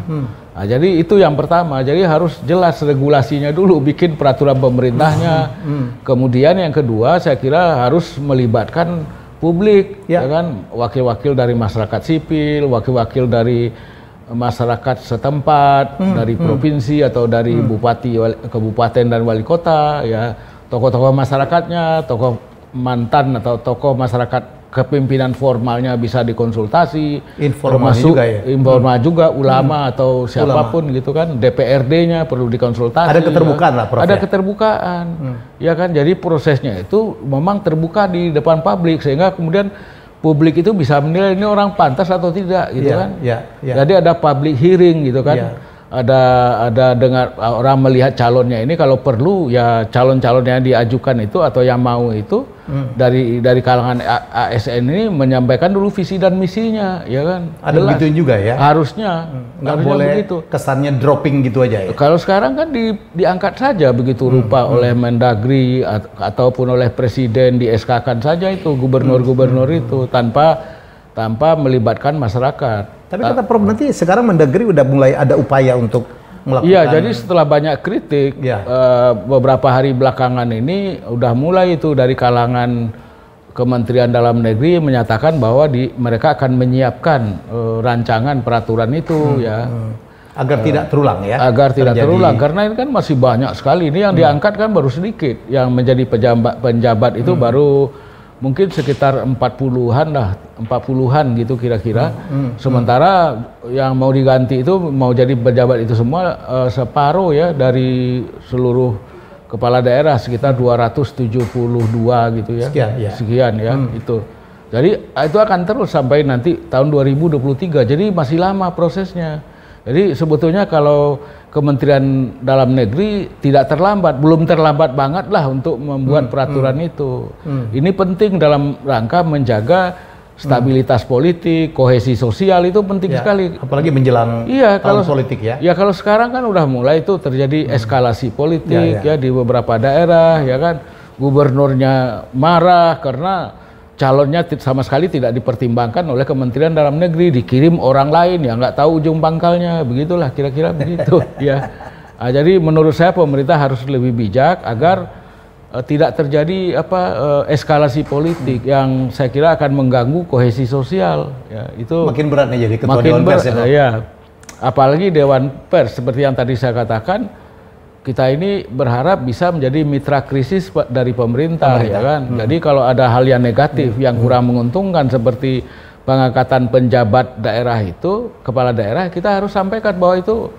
Nah, jadi itu yang pertama. Jadi harus jelas regulasinya dulu, bikin peraturan pemerintahnya. Kemudian yang kedua, saya kira harus melibatkan publik, ya kan? Wakil-wakil dari masyarakat sipil, wakil-wakil dari masyarakat setempat, dari provinsi atau dari bupati, kabupaten dan wali kota, ya, tokoh-tokoh masyarakatnya, tokoh mantan atau tokoh masyarakat kepimpinan formalnya bisa dikonsultasi, informal juga ya, informal juga, ulama atau siapapun gitu kan, DPRD-nya perlu dikonsultasi. Ada keterbukaan lah, Prof. Ada keterbukaan, ya kan. Jadi prosesnya itu memang terbuka di depan publik, sehingga kemudian publik itu bisa menilai ini orang pantas atau tidak, gitu kan. Jadi ada public hearing gitu kan. ada dengar orang melihat calonnya ini, kalau perlu ya calon-calon yang diajukan itu atau yang mau itu dari kalangan ASN ini menyampaikan dulu visi dan misinya, ya kan? Ada begitu juga ya? Harusnya. Nggak boleh begitu. Kesannya dropping gitu aja ya? Kalau sekarang kan diangkat saja begitu rupa oleh Mendagri ataupun oleh Presiden, di SK-kan saja itu gubernur-gubernur itu tanpa melibatkan masyarakat. Tapi kata Prof, nanti sekarang Mendagri udah mulai ada upaya untuk melakukan... Iya, jadi setelah banyak kritik, beberapa hari belakangan ini udah mulai itu dari kalangan Kementerian Dalam Negeri menyatakan bahwa mereka akan menyiapkan rancangan peraturan itu ya. Agar tidak terulang ya? Agar tidak terulang, karena ini kan masih banyak sekali. Ini yang diangkat kan baru sedikit, yang menjadi penjabat itu baru mungkin sekitar 40-an gitu kira-kira. Sementara yang mau diganti itu, mau jadi pejabat itu semua separuh ya dari seluruh kepala daerah, sekitar 272 gitu ya. Sekian ya itu. Jadi itu akan terus sampai nanti tahun 2023. Jadi masih lama prosesnya. Jadi sebetulnya kalau Kementerian Dalam Negeri tidak terlambat, belum terlambat banget lah untuk membuat peraturan itu. Ini penting dalam rangka menjaga stabilitas politik, kohesi sosial, itu penting sekali. Apalagi menjelang tahun politik ya. Ya kalau sekarang kan udah mulai itu terjadi eskalasi politik ya di beberapa daerah, ya kan. Gubernurnya marah karena calonnya sama sekali tidak dipertimbangkan oleh Kementerian Dalam Negeri, dikirim orang lain yang nggak tahu ujung pangkalnya, begitulah kira-kira begitu ya. Jadi menurut saya pemerintah harus lebih bijak agar tidak terjadi eskalasi politik yang saya kira akan mengganggu kohesi sosial. Ya, itu makin berat nih jadi ketua Dewan Pers ya. Apalagi Dewan Pers seperti yang tadi saya katakan, kita ini berharap bisa menjadi mitra krisis dari pemerintah. Ya kan. Jadi kalau ada hal yang negatif yang kurang menguntungkan seperti pengangkatan penjabat daerah itu, kepala daerah, kita harus sampaikan bahwa itu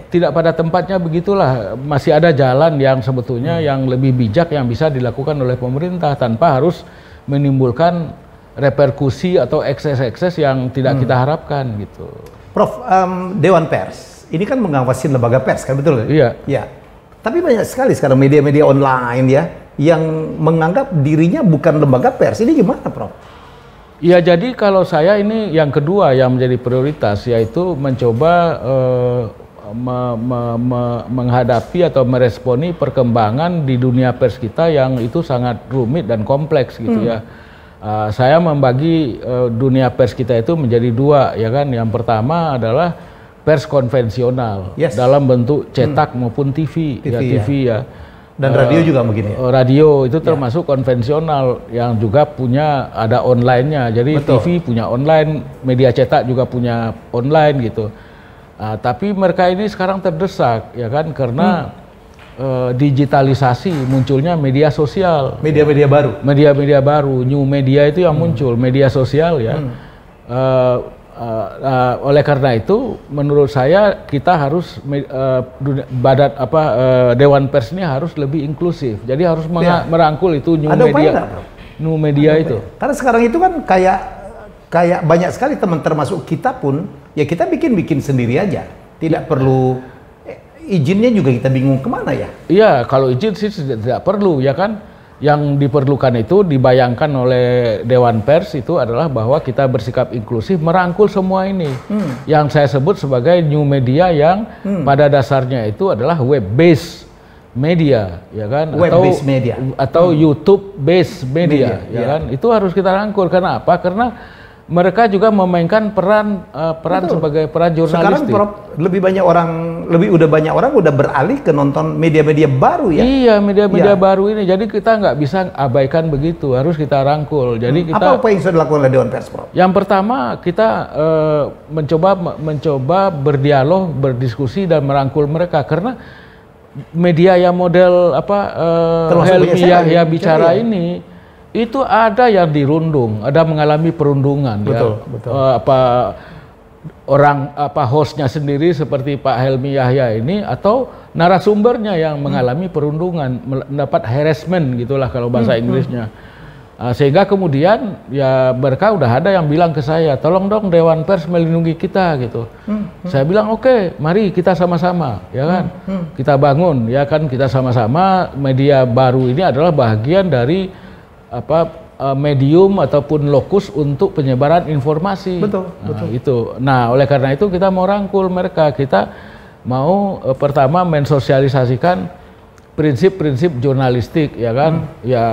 tidak pada tempatnya, begitulah. Masih ada jalan yang sebetulnya yang lebih bijak yang bisa dilakukan oleh pemerintah tanpa harus menimbulkan reperkusi atau ekses-ekses yang tidak kita harapkan gitu. Prof, Dewan Pers ini kan mengawasi lembaga pers kan, betul? Iya. Ya. Tapi banyak sekali sekarang media-media online ya yang menganggap dirinya bukan lembaga pers. Ini gimana, Prof? Ya, jadi kalau saya ini yang kedua yang menjadi prioritas, yaitu mencoba menghadapi atau meresponi perkembangan di dunia pers kita yang itu sangat rumit dan kompleks gitu ya. Saya membagi dunia pers kita itu menjadi dua, ya kan. Yang pertama adalah pers konvensional dalam bentuk cetak maupun TV ya. Dan radio juga begini. Radio itu termasuk konvensional yang juga punya ada online-nya. Jadi TV punya online, media cetak juga punya online gitu. Tapi mereka ini sekarang terdesak, ya kan, karena digitalisasi, munculnya media sosial. Media-media baru. Media-media baru, new media itu yang muncul, media sosial ya. Oleh karena itu, menurut saya kita harus Dewan Pers ini harus lebih inklusif. Jadi harus merangkul itu new media itu. Karena sekarang itu kan kayak banyak sekali teman, termasuk kita pun, ya kita bikin sendiri aja. Tidak perlu izinnya juga, kita bingung kemana ya. Iya, kalau izin sih tidak perlu, ya kan. Yang diperlukan itu dibayangkan oleh Dewan Pers itu adalah bahwa kita bersikap inklusif, merangkul semua ini. Yang saya sebut sebagai new media yang pada dasarnya itu adalah web based media, ya kan, atau YouTube based media, ya kan. Itu harus kita rangkul. Karena apa? Karena mereka juga memainkan peran sebagai peran jurnalistik. Sekarang udah banyak orang udah beralih ke nonton media-media baru ya. Iya, media-media baru ini. Jadi kita nggak bisa abaikan begitu, harus kita rangkul. Jadi apa yang sudah dilakukan oleh Dewan Pers, Prof? Yang pertama kita mencoba berdialog, berdiskusi dan merangkul mereka, karena media yang model Helmi Yahya bicara ini itu ada yang dirundung, ada mengalami perundungan. Hostnya sendiri seperti Pak Helmi Yahya ini, atau narasumbernya yang mengalami perundungan, mendapat harassment gitulah kalau bahasa Inggrisnya. Sehingga kemudian ya mereka udah ada yang bilang ke saya, tolong dong Dewan Pers melindungi kita gitu. Saya bilang oke, mari kita sama-sama, ya kan, kita bangun, ya kan, kita sama-sama. Media baru ini adalah bagian dari medium ataupun lokus untuk penyebaran informasi. Betul, betul. Itu. Nah, oleh karena itu kita mau rangkul mereka, kita mau pertama mensosialisasikan prinsip-prinsip jurnalistik, ya kan, ya.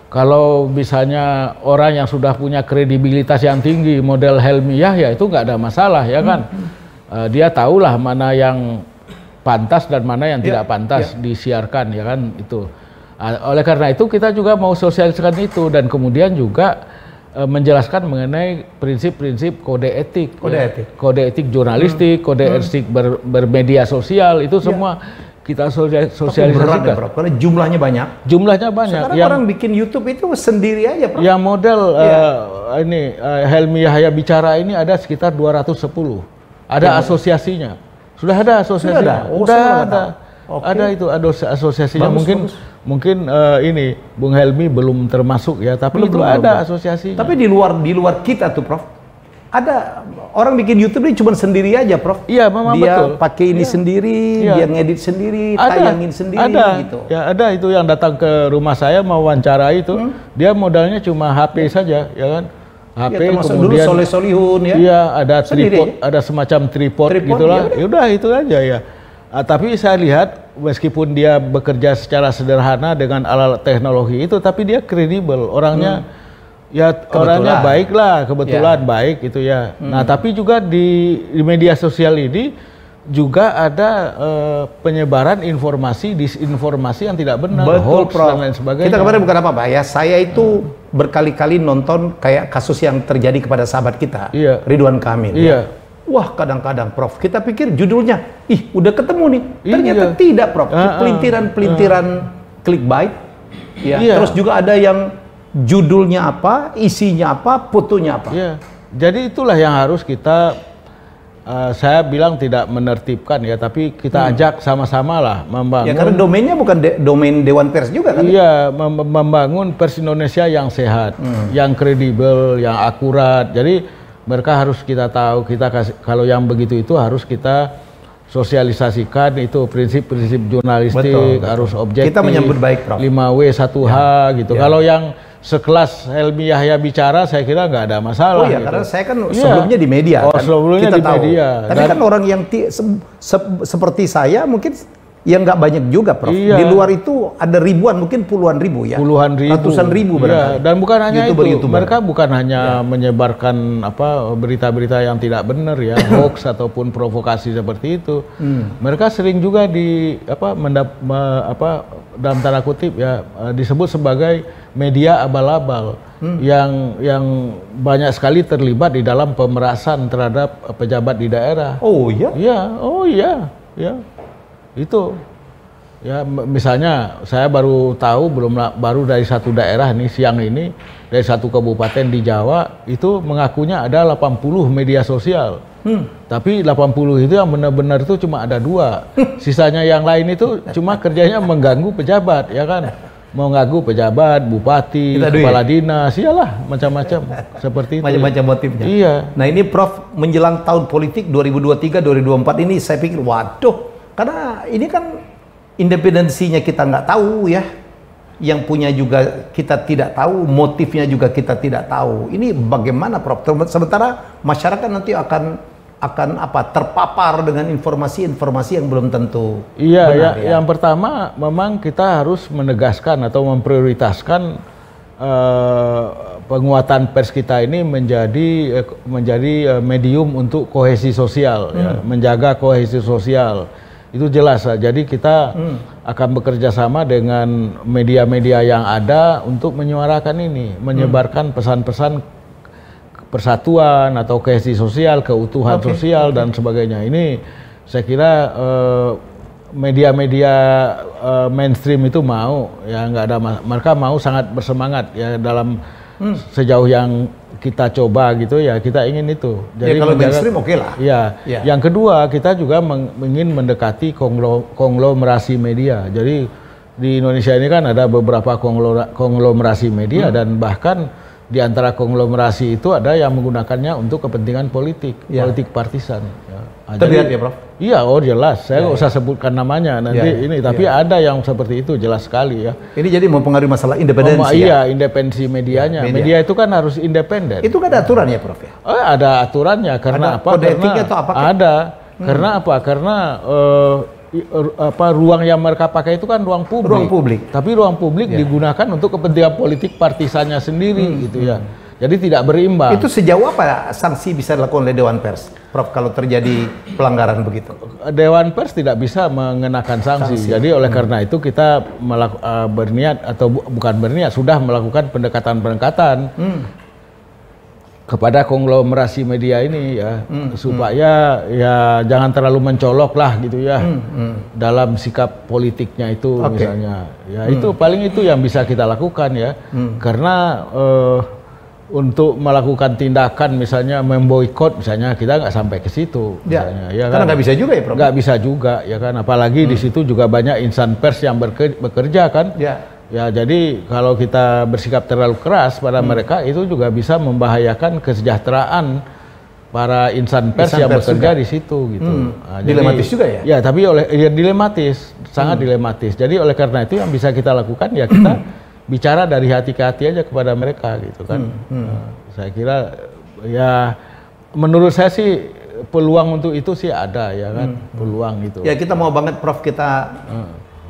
Kalau misalnya orang yang sudah punya kredibilitas yang tinggi, model Helmi Yahya, itu nggak ada masalah, ya kan. Dia tahulah mana yang pantas dan mana yang tidak pantas disiarkan, ya kan, itu. Oleh karena itu kita juga mau sosialisasikan itu, dan kemudian juga menjelaskan mengenai prinsip-prinsip kode etik. Kode etik jurnalistik, kode etik bermedia sosial, itu semua kita sosialisasikan. Berat ya, Prof, karena jumlahnya banyak. Jumlahnya banyak. Sekarang orang bikin YouTube itu sendiri aja, Prof. Yang model Helmi Yahya bicara ini ada sekitar 210. Ada asosiasinya. Sudah ada asosiasinya. Sudah ada. Ada itu, ada asosiasinya. Mungkin ini Bung Helmi belum termasuk ya, tapi itu ada asosiasinya. Tapi di luar kita tuh, Prof. Ada orang bikin YouTube ini cuma sendiri aja, Prof. Iya, memang dia betul. Pakai ini sendiri, dia ngedit sendiri, tayangin sendiri, gitu. Ya, ada itu yang datang ke rumah saya mau wawancara itu, dia modalnya cuma HP saja, ya kan? HP, ya, termasuk kemudian dulu Soleh Solihun, ya. Iya, ada tripod, ada semacam tripod gitulah. Ya udah itu aja ya. Tapi saya lihat meskipun dia bekerja secara sederhana dengan alat teknologi itu, tapi dia kredibel, orangnya. Ya orangnya baik lah, kebetulan baik itu ya. Nah tapi juga di media sosial ini juga ada penyebaran informasi, disinformasi yang tidak benar, hoax dan lain sebagainya. Kita kemarin bukan apa-apa ya, saya itu berkali-kali nonton kayak kasus yang terjadi kepada sahabat kita, Ridwan Kamil. Ya. Wah kadang-kadang Prof, kita pikir judulnya, ih udah ketemu nih, ternyata tidak Prof, pelintiran-pelintiran clickbait, ya. Terus juga ada yang judulnya apa, isinya apa, fotonya apa. Ya. Jadi itulah yang harus kita, saya bilang tidak menertibkan ya, tapi kita ajak sama-sama lah membangun. Ya karena domainnya bukan domain Dewan Pers juga kan? Iya, membangun pers Indonesia yang sehat, yang kredibel, yang akurat. Jadi mereka harus kita tahu, kita kasih, kalau yang begitu itu harus kita sosialisasikan itu prinsip-prinsip jurnalistik, harus objektif. Kita menyambut baik, Prof. 5W 1H gitu. Kalau yang sekelas Helmi Yahya bicara, saya kira nggak ada masalah. Oh iya, gitu. karena saya kan sebelumnya di media. Kan? Sebelumnya kita di tahu. media. Tapi kan orang yang seperti saya mungkin yang nggak banyak juga, Prof. Di luar itu ada ribuan, mungkin puluhan ribu ya. Puluhan ribu. Ratusan ribu barangkali. Dan bukan hanya YouTuber. Mereka bukan hanya menyebarkan berita-berita yang tidak benar ya, hoax ataupun provokasi seperti itu. Mereka sering juga dalam tanda kutip ya disebut sebagai media abal-abal yang banyak sekali terlibat di dalam pemerasan terhadap pejabat di daerah. Oh iya? Iya, ya. Itu ya, misalnya saya baru tahu baru dari satu daerah nih siang ini, dari satu kabupaten di Jawa itu mengakunya ada 80 media sosial. Tapi 80 itu yang benar-benar itu cuma ada 2. Sisanya yang lain itu cuma kerjanya mengganggu pejabat, ya kan? Mengganggu pejabat, bupati, kepala dinas, iyalah macam-macam seperti itu. Macam-macam motifnya. Iya. Nah ini Prof, menjelang tahun politik 2023-2024 ini saya pikir waduh, karena ini kan independensinya kita nggak tahu ya, yang punya juga kita tidak tahu, motifnya juga kita tidak tahu. Ini bagaimana, Prof? Sementara masyarakat nanti akan terpapar dengan informasi-informasi yang belum tentu benar, ya. Yang pertama memang kita harus menegaskan atau memprioritaskan penguatan pers kita ini menjadi medium untuk kohesi sosial, ya, menjaga kohesi sosial. Itu jelas. Jadi kita akan bekerja sama dengan media-media yang ada untuk menyuarakan ini, menyebarkan pesan-pesan persatuan atau kohesi sosial, keutuhan sosial dan sebagainya. Ini saya kira media-media mainstream itu mau, ya nggak ada, mereka mau sangat bersemangat ya dalam sejauh yang kita coba gitu ya, kita ingin itu. Jadi kalau mainstream oke lah. Ya. Yang kedua kita juga ingin mendekati konglomerasi media. Jadi di Indonesia ini kan ada beberapa konglomerasi media dan bahkan di antara konglomerasi itu ada yang menggunakannya untuk kepentingan politik, politik partisan. Ya. Nah, terlihat ya, Prof? Iya, oh jelas. Saya nggak usah sebutkan namanya nanti ini, tapi ada yang seperti itu jelas sekali ya. Ini jadi mempengaruhi masalah independensi. Iya, independensi medianya. Media itu kan harus independen. Itu kan ada aturan ya, Prof ya? Oh, ada aturannya. Karena apa? Kode etiknya atau apa? Ada. Karena apa? Karena ruang yang mereka pakai itu kan ruang publik. Ruang publik. Tapi ruang publik digunakan untuk kepentingan politik partisannya sendiri gitu ya. Jadi tidak berimbang. Itu sejauh apa sanksi bisa dilakukan oleh Dewan Pers, Prof, kalau terjadi pelanggaran begitu? Dewan Pers tidak bisa mengenakan sanksi. Jadi oleh karena itu kita berniat atau bukan berniat, sudah melakukan pendekatan-pendekatan kepada konglomerasi media ini ya, supaya ya jangan terlalu mencolok lah gitu ya dalam sikap politiknya itu misalnya. Ya itu paling itu yang bisa kita lakukan ya, karena untuk melakukan tindakan misalnya memboikot misalnya kita nggak sampai ke situ misalnya, ya karena nggak bisa juga ya, Prof? Nggak bisa juga ya kan, apalagi di situ juga banyak insan pers yang bekerja kan. Ya jadi kalau kita bersikap terlalu keras pada mereka itu juga bisa membahayakan kesejahteraan para insan pers yang bekerja di situ gitu. Nah, dilematis juga ya? Ya tapi dilematis, sangat dilematis. Jadi oleh karena itu yang bisa kita lakukan ya kita bicara dari hati ke hati aja kepada mereka gitu kan. Saya kira ya menurut saya sih peluang untuk itu sih ada ya kan, peluang gitu. Ya kita mau banget, Prof, kita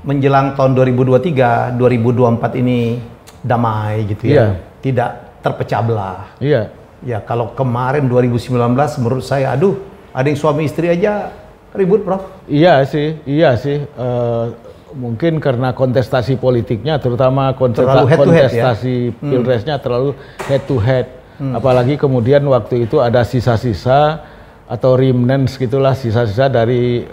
menjelang tahun 2023, 2024 ini damai gitu ya. Tidak terpecah belah. Iya. Ya kalau kemarin 2019 menurut saya aduh, ada yang suami istri aja ribut, Prof. Iya sih. Mungkin karena kontestasi politiknya, terutama kontestasi pilpresnya terlalu head to head. Apalagi kemudian waktu itu ada sisa-sisa atau remnants gitulah, sisa-sisa dari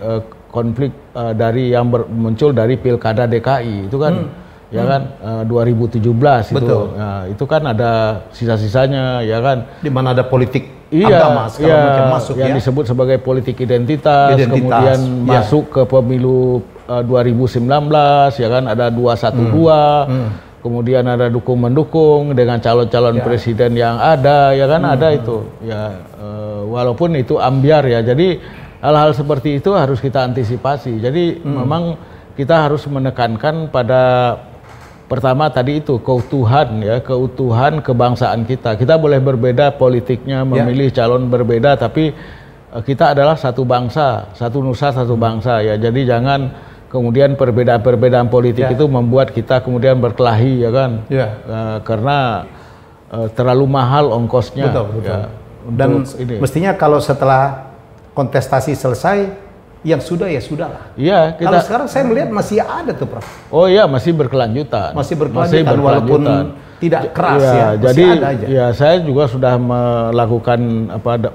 konflik dari yang muncul dari pilkada DKI itu kan, ya kan 2017 itu. Nah, itu kan ada sisa-sisanya ya kan. Di mana ada politik agama segala macam masuk yang disebut sebagai politik identitas. Kemudian masuk ke pemilu 2019 ya kan, ada 212, kemudian ada dukung-mendukung dengan calon-calon presiden yang ada ya kan, ada itu ya, walaupun itu ambiar ya. Jadi hal-hal seperti itu harus kita antisipasi. Jadi memang kita harus menekankan pada pertama tadi itu keutuhan kebangsaan kita. Kita boleh berbeda politiknya, memilih calon berbeda, tapi kita adalah satu bangsa, satu nusa, satu bangsa ya. Jadi jangan kemudian perbedaan-perbedaan politik itu membuat kita kemudian berkelahi ya kan, karena terlalu mahal ongkosnya. Betul. Dan mestinya kalau setelah kontestasi selesai, yang sudah ya sudahlah. Iya. Kalau sekarang saya melihat masih ada tuh, Prof. Oh iya, masih berkelanjutan. Masih berkelanjutan walaupun tidak keras ya. Jadi ya saya juga sudah melakukan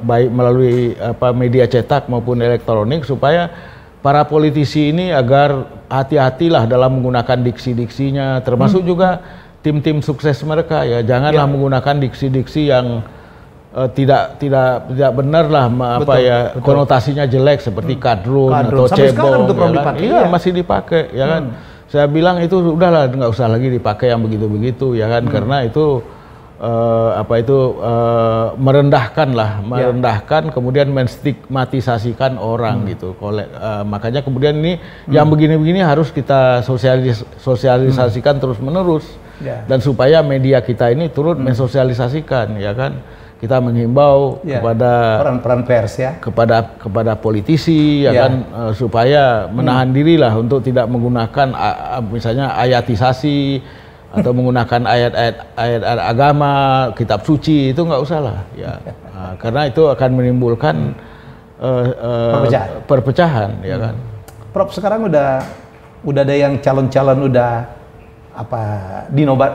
baik melalui media cetak maupun elektronik supaya para politisi ini agar hati-hatilah dalam menggunakan diksi-diksinya, termasuk juga tim-tim sukses mereka ya. Janganlah menggunakan diksi-diksi yang tidak benar lah, konotasinya jelek seperti kadrun atau cebong. Iya, masih dipakai ya kan. Saya bilang itu udahlah, nggak usah lagi dipakai yang begitu-begitu ya kan, karena itu merendahkan kemudian menstigmatisasikan orang gitu. Makanya kemudian ini yang begini-begini harus kita sosialisasikan terus-menerus, dan supaya media kita ini turut mensosialisasikan ya kan. Kita menghimbau kepada peran-peran pers ya, kepada politisi ya kan, supaya menahan dirilah untuk tidak menggunakan misalnya ayatisasi atau menggunakan ayat-ayat agama, kitab suci, itu nggak usah lah ya. Karena itu akan menimbulkan perpecahan ya kan. Prof, sekarang udah ada yang calon-calon udah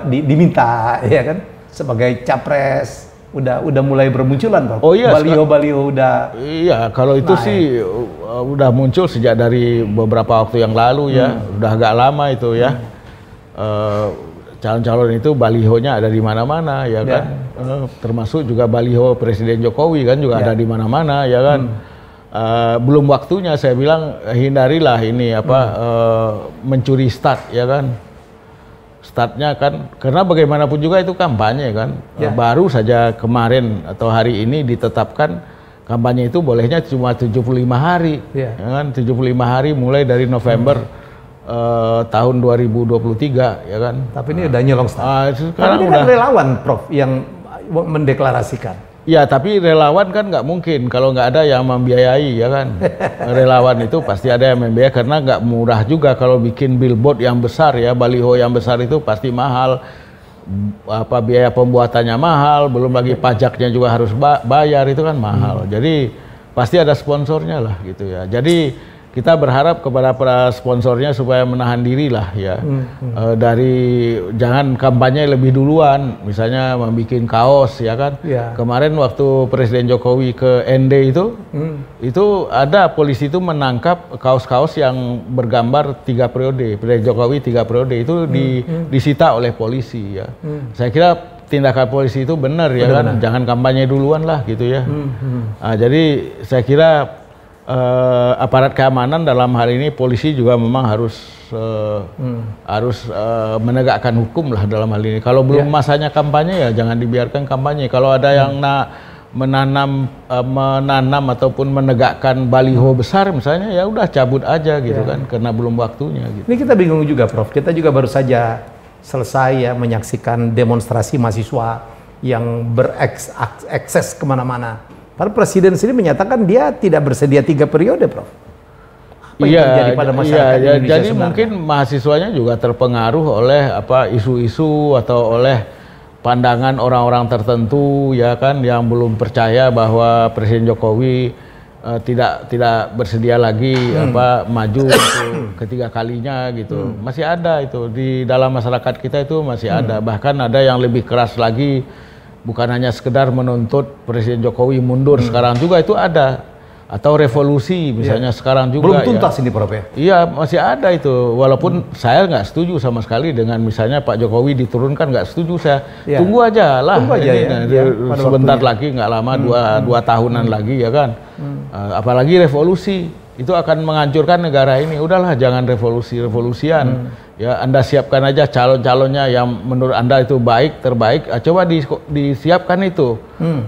diminta ya kan sebagai capres. Udah mulai bermunculan, Prof. Oh iya, baliho-baliho udah. Iya, kalau itu sih udah muncul sejak dari beberapa waktu yang lalu ya, udah agak lama itu ya. Calon-calon itu balihonya ada di mana-mana ya kan. Termasuk juga baliho Presiden Jokowi kan juga ada di mana-mana ya kan. belum waktunya. Saya bilang hindarilah ini mencuri start, ya kan. Startnya kan, karena bagaimanapun juga itu kampanye kan. Baru saja kemarin atau hari ini ditetapkan kampanye itu bolehnya cuma 75 hari. Ya kan? 75 hari mulai dari November tahun 2023, ya kan. Tapi ini udah nyolong start. Sekarang ini kan relawan, Prof, yang mendeklarasikan. Ya, tapi relawan kan nggak mungkin kalau nggak ada yang membiayai, ya kan. Relawan itu pasti ada yang membiayai, karena nggak murah juga kalau bikin billboard yang besar, ya, baliho yang besar itu pasti mahal. Biaya pembuatannya mahal, belum lagi pajaknya juga harus bayar, itu kan mahal. Jadi pasti ada sponsornya lah gitu ya. Jadi kita berharap kepada para sponsornya supaya menahan diri lah ya, dari jangan kampanye lebih duluan, misalnya membuat kaos, ya kan. Kemarin waktu Presiden Jokowi ke ND itu ada polisi itu menangkap kaos-kaos yang bergambar 3 periode, Presiden Jokowi 3 periode itu disita oleh polisi ya. Saya kira tindakan polisi itu benar, ya kan, jangan kampanye duluan lah gitu ya. Jadi saya kira aparat keamanan dalam hal ini polisi juga memang harus menegakkan hukum lah dalam hal ini. Kalau belum masanya kampanye ya jangan dibiarkan kampanye. Kalau ada yang menanam ataupun menegakkan baliho besar misalnya, ya udah cabut aja gitu kan, karena belum waktunya gitu. Ini kita bingung juga, Prof. Kita juga baru saja selesai ya menyaksikan demonstrasi mahasiswa yang berekses kemana-mana. Padahal Presiden sendiri menyatakan dia tidak bersedia 3 periode, Prof. Apa yang terjadi pada masyarakat Indonesia jadi sebenarnya? mungkin mahasiswanya juga terpengaruh oleh isu-isu atau oleh pandangan orang-orang tertentu, ya kan, yang belum percaya bahwa Presiden Jokowi tidak bersedia lagi maju ketiga kalinya gitu. Masih ada itu di dalam masyarakat kita, itu masih ada. Bahkan ada yang lebih keras lagi, bukan hanya sekedar menuntut Presiden Jokowi mundur sekarang juga itu ada, atau revolusi misalnya sekarang juga. Belum tuntas ini, Prof, ya? Iya, masih ada itu. Walaupun saya nggak setuju sama sekali dengan misalnya Pak Jokowi diturunkan, nggak setuju saya. Tunggu aja lah. Tunggu aja, sebentar lagi, nggak lama, dua tahunan lagi, ya kan. Apalagi revolusi itu akan menghancurkan negara ini. Udahlah, jangan revolusian. Ya, Anda siapkan aja calon-calonnya yang menurut Anda itu terbaik. Coba disiapkan itu,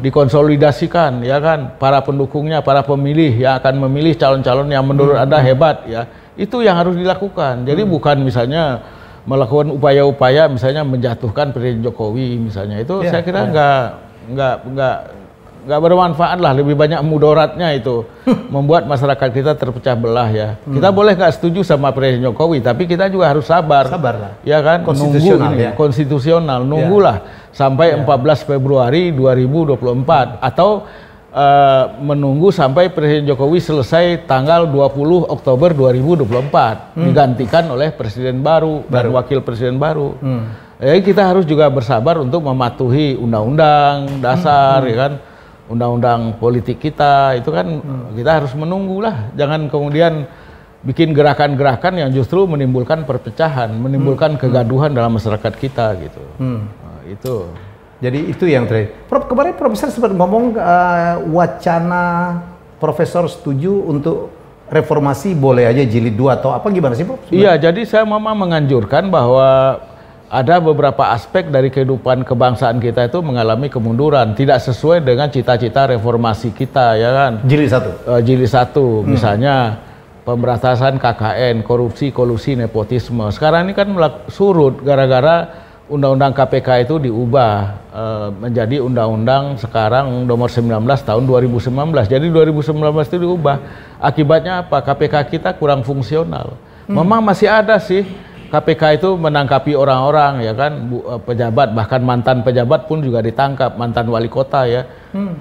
dikonsolidasikan, ya kan. Para pendukungnya, para pemilih yang akan memilih calon-calon yang menurut Anda hebat, ya. Itu yang harus dilakukan. Jadi bukan misalnya melakukan upaya-upaya misalnya menjatuhkan Presiden Jokowi misalnya. Itu saya kira nggak bermanfaat lah, lebih banyak mudaratnya itu. Membuat masyarakat kita terpecah belah, ya. Kita boleh nggak setuju sama Presiden Jokowi, tapi kita juga harus sabar lah, ya kan. Konstitusional, nunggulah sampai 14 Februari 2024 atau menunggu sampai Presiden Jokowi selesai tanggal 20 Oktober 2024 digantikan oleh presiden baru dan wakil presiden baru. Jadi kita harus juga bersabar untuk mematuhi undang-undang dasar, ya kan. Undang-undang politik kita itu kan kita harus menunggulah, jangan kemudian bikin gerakan-gerakan yang justru menimbulkan perpecahan, menimbulkan kegaduhan dalam masyarakat kita gitu. Itu. Jadi itu yang terakhir. Prof, kemarin Profesor sempat ngomong wacana Profesor setuju untuk reformasi boleh aja jilid 2 atau apa, gimana sih, Prof? Iya, jadi saya memang menganjurkan bahwa ada beberapa aspek dari kehidupan kebangsaan kita itu mengalami kemunduran, tidak sesuai dengan cita-cita reformasi kita, ya kan. Jilid 1. Jilid 1, misalnya pemberantasan KKN, korupsi, kolusi, nepotisme. Sekarang ini kan surut gara-gara Undang-Undang KPK itu diubah menjadi Undang-Undang sekarang nomor 19 tahun 2019. Jadi 2019 itu diubah. Akibatnya apa? KPK kita kurang fungsional. Memang masih ada sih KPK itu menangkapi orang-orang, ya kan, pejabat, bahkan mantan pejabat pun juga ditangkap, mantan wali kota, ya.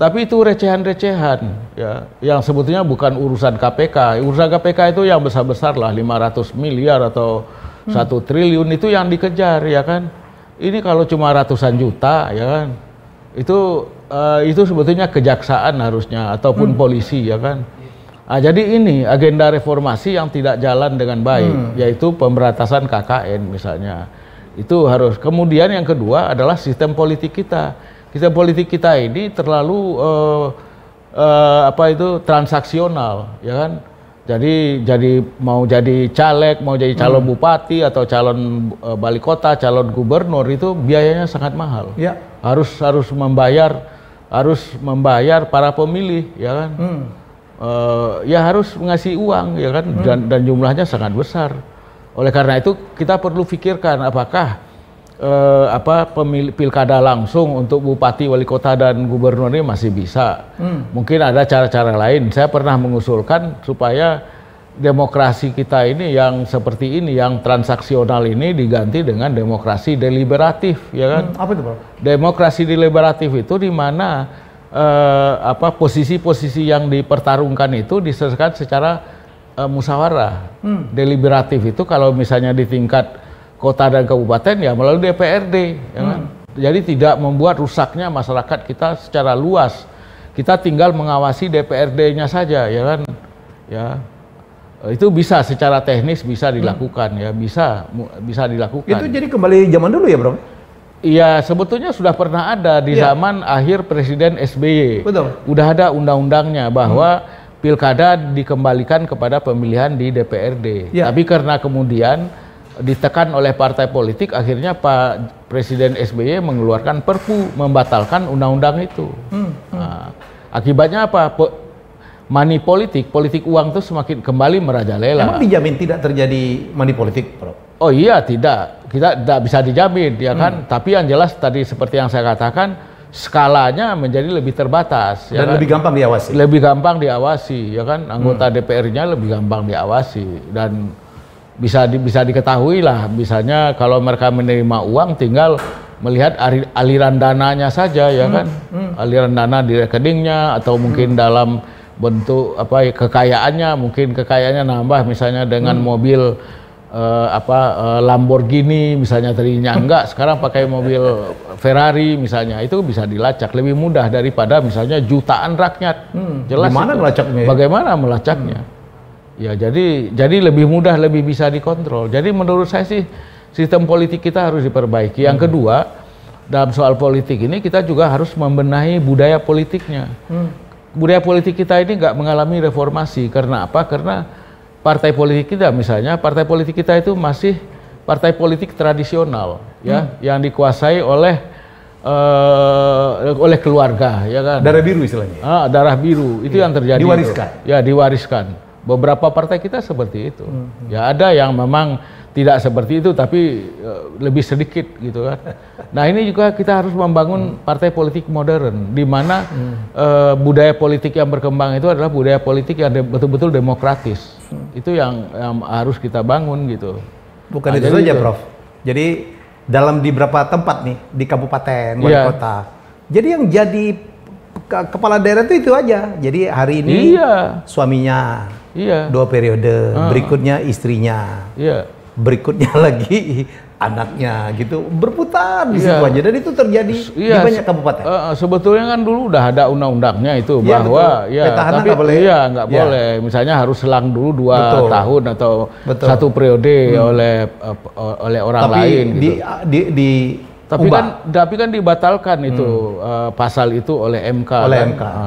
Tapi itu recehan-recehan, ya, yang sebetulnya bukan urusan KPK. Urusan KPK itu yang besar-besar lah, 500 miliar atau 1 triliun itu yang dikejar, ya kan. Ini kalau cuma ratusan juta, ya kan, itu sebetulnya kejaksaan harusnya ataupun polisi, ya kan. Nah, jadi ini agenda reformasi yang tidak jalan dengan baik, yaitu pemberantasan KKN misalnya. Itu harus. Kemudian yang kedua adalah sistem politik kita. Sistem politik kita ini terlalu transaksional, ya kan? Jadi mau jadi caleg, mau jadi calon bupati atau calon wali kota, calon gubernur itu biayanya sangat mahal. Ya. Harus membayar para pemilih, ya kan? Ya harus ngasih uang, ya kan? Dan jumlahnya sangat besar. Oleh karena itu kita perlu pikirkan apakah pilkada langsung untuk bupati, wali kota dan gubernur ini masih bisa. Mungkin ada cara-cara lain. Saya pernah mengusulkan supaya demokrasi kita ini yang seperti ini, yang transaksional ini diganti dengan demokrasi deliberatif, ya kan? Apa itu, Bro? Demokrasi deliberatif itu di mana posisi-posisi yang dipertarungkan itu diselesaikan secara musyawarah. Deliberatif itu kalau misalnya di tingkat kota dan kabupaten ya melalui DPRD, ya kan? Jadi tidak membuat rusaknya masyarakat kita secara luas. Kita tinggal mengawasi DPRD-nya saja, ya kan? Ya, itu bisa secara teknis bisa dilakukan, ya bisa dilakukan. Itu jadi kembali zaman dulu ya, Bro? Iya, sebetulnya sudah pernah ada di zaman akhir Presiden SBY. Betul. Udah ada undang-undangnya bahwa pilkada dikembalikan kepada pemilihan di DPRD. Tapi karena kemudian ditekan oleh partai politik, akhirnya Pak Presiden SBY mengeluarkan Perpu membatalkan undang-undang itu. Nah, akibatnya apa? Money politik uang itu semakin kembali merajalela. Emang dijamin tidak terjadi money politik, Bro? Oh iya, tidak. Kita tidak bisa dijamin, ya kan? Tapi yang jelas tadi seperti yang saya katakan, skalanya menjadi lebih terbatas. Dan ya lebih kan? gampang diawasi. Lebih gampang diawasi, ya kan? Anggota DPR-nya lebih gampang diawasi. Dan bisa diketahui lah, misalnya kalau mereka menerima uang tinggal melihat aliran dananya saja, ya kan? Aliran dana di rekeningnya atau mungkin dalam bentuk kekayaannya, mungkin kekayaannya nambah misalnya dengan mobil Lamborghini misalnya, tadinya enggak, sekarang pakai mobil Ferrari misalnya, itu bisa dilacak lebih mudah daripada misalnya jutaan rakyat. Jelas gimana melacaknya? Bagaimana melacaknya? Ya jadi lebih mudah, lebih bisa dikontrol. Jadi menurut saya sih sistem politik kita harus diperbaiki. Yang kedua, dalam soal politik ini kita juga harus membenahi budaya politiknya. Budaya politik kita ini nggak mengalami reformasi. Karena apa? Karena partai politik kita misalnya, partai politik kita itu masih partai politik tradisional, ya, yang dikuasai oleh keluarga, ya kan? Darah biru istilahnya. Darah biru itu yang terjadi. Diwariskan. Ya, diwariskan. Beberapa partai kita seperti itu. Ya ada yang memang tidak seperti itu, tapi lebih sedikit gitu kan. Nah ini juga kita harus membangun partai politik modern, di mana budaya politik yang berkembang itu adalah budaya politik yang betul-betul demokratis. Itu yang harus kita bangun gitu. Bukan itu saja, Prof. Jadi di beberapa tempat nih, di kabupaten, wali kota. Jadi yang jadi kepala daerah itu aja. Jadi hari ini suaminya 2 periode, berikutnya istrinya. Berikutnya lagi anaknya gitu, berputar di situ aja, dan itu terjadi di banyak kabupaten. Sebetulnya kan dulu udah ada undang-undangnya itu bahwa tapi nggak boleh. Misalnya harus selang dulu 2 tahun atau 1 periode oleh orang lain. Tapi kan dibatalkan itu pasal itu oleh MK.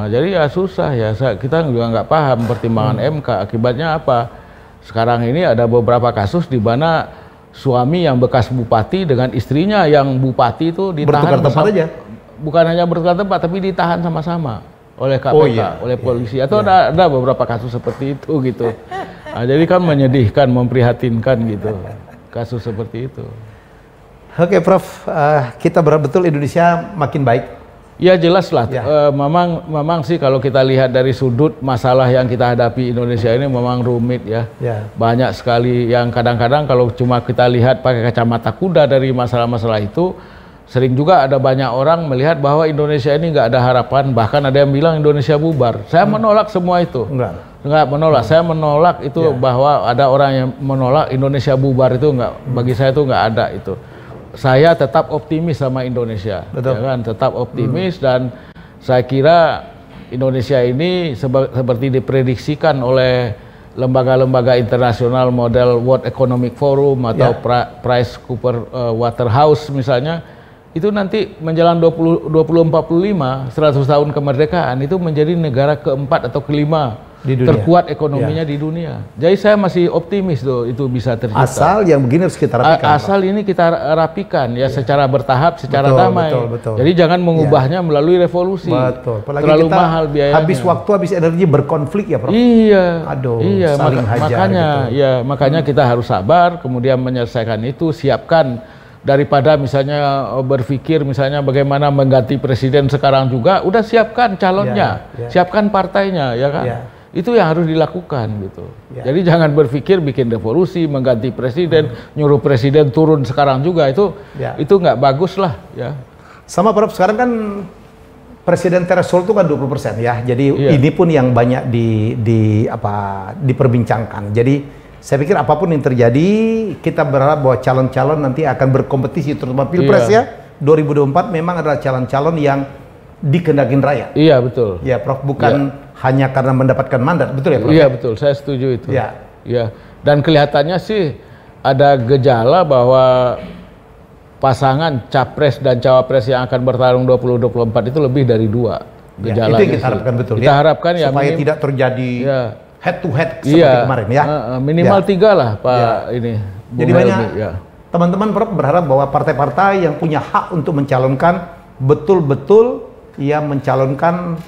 Jadi ya susah ya, kita juga nggak paham pertimbangan MK. Akibatnya apa? Sekarang ini ada beberapa kasus di mana suami yang bekas bupati dengan istrinya yang bupati itu ditahan aja. Bukan hanya bertukar tempat, tapi ditahan sama-sama oleh KPK, oleh polisi. Atau ada beberapa kasus seperti itu gitu. Nah, jadi kan menyedihkan, memprihatinkan gitu kasus seperti itu. Oke, Prof, kita berharap betul Indonesia makin baik. Ya jelas lah, memang sih kalau kita lihat dari sudut masalah yang kita hadapi Indonesia ini memang rumit ya. Banyak sekali yang kadang-kadang kalau cuma kita lihat pakai kacamata kuda dari masalah-masalah itu, sering juga ada banyak orang melihat bahwa Indonesia ini nggak ada harapan, bahkan ada yang bilang Indonesia bubar. Saya menolak semua itu. Enggak menolak, saya menolak itu bahwa ada orang yang menolak Indonesia bubar itu enggak, bagi saya itu enggak ada itu. Saya tetap optimis sama Indonesia, ya kan? Tetap optimis dan saya kira Indonesia ini seperti diprediksikan oleh lembaga-lembaga internasional model World Economic Forum atau Price Cooper Waterhouse misalnya, itu nanti menjelang 2045, 100 tahun kemerdekaan itu menjadi negara keempat atau kelima di dunia, terkuat ekonominya di dunia. Jadi saya masih optimis tuh itu bisa tercipta. Asal yang begini harus kita rapikan. Asal ini kita rapikan ya secara bertahap, secara damai. Betul. Jadi jangan mengubahnya melalui revolusi. Betul. Apalagi terlalu kita mahal biayanya. Habis waktu, habis energi berkonflik ya, Prof. Iya. Aduh, iya, saling hajar makanya gitu. ya makanya kita harus sabar, kemudian menyelesaikan itu, siapkan. Daripada misalnya berpikir misalnya bagaimana mengganti presiden sekarang juga, udah siapkan calonnya, siapkan partainya, ya kan? Itu yang harus dilakukan gitu. Jadi jangan berpikir bikin revolusi, mengganti presiden, nyuruh presiden turun sekarang juga, itu nggak bagus lah, ya. Sama Prof, sekarang kan presiden threshold itu kan 20% ya. Jadi ini pun yang banyak diperbincangkan. Jadi saya pikir apapun yang terjadi, kita berharap bahwa calon-calon nanti akan berkompetisi, terutama Pilpres ya. 2024 memang adalah calon-calon yang dikehendakin rakyat. Iya, betul. Ya, Prof, bukan hanya karena mendapatkan mandat, betul ya, Prof? Iya, betul. Saya setuju itu. Iya. Dan kelihatannya sih ada gejala bahwa pasangan capres dan cawapres yang akan bertarung 2024 itu lebih dari 2 gejala. Itu yang kita harapkan, betul. Kita harapkan ya supaya tidak terjadi head to head seperti kemarin ya. Minimal 3 lah Pak ini. Jadi banyak teman-teman Prof berharap bahwa partai-partai yang punya hak untuk mencalonkan betul-betul mencalonkan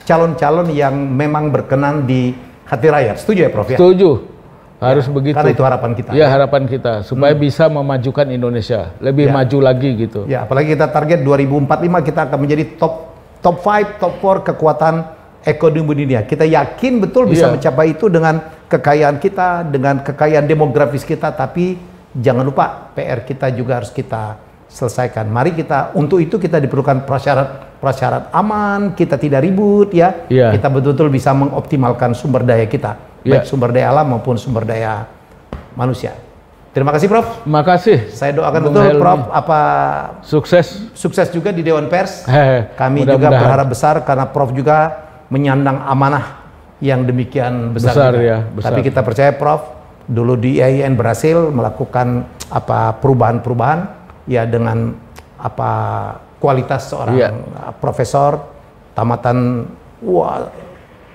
calon-calon yang memang berkenan di hati rakyat. Setuju ya, Prof ya? Setuju. Harus begitu. Karena itu harapan kita. Iya, harapan kita supaya bisa memajukan Indonesia, lebih maju lagi gitu. Ya, apalagi kita target 2045 kita akan menjadi top 5, top 4 kekuatan ekonomi dunia. Kita yakin betul bisa mencapai itu dengan kekayaan kita, dengan kekayaan demografis kita, tapi jangan lupa PR kita juga harus kita selesaikan. Mari kita, untuk itu kita diperlukan prasyarat aman, kita tidak ribut ya. Kita betul-betul bisa mengoptimalkan sumber daya kita, baik sumber daya alam maupun sumber daya manusia. Terima kasih, Prof. Terima kasih. Saya doakan betul, Prof, sukses juga di Dewan Pers. Kami juga berharap besar karena Prof juga menyandang amanah yang demikian besar juga. Besar. Tapi kita percaya Prof dulu di IAIN berhasil melakukan perubahan-perubahan ya dengan kualitas seorang profesor tamatan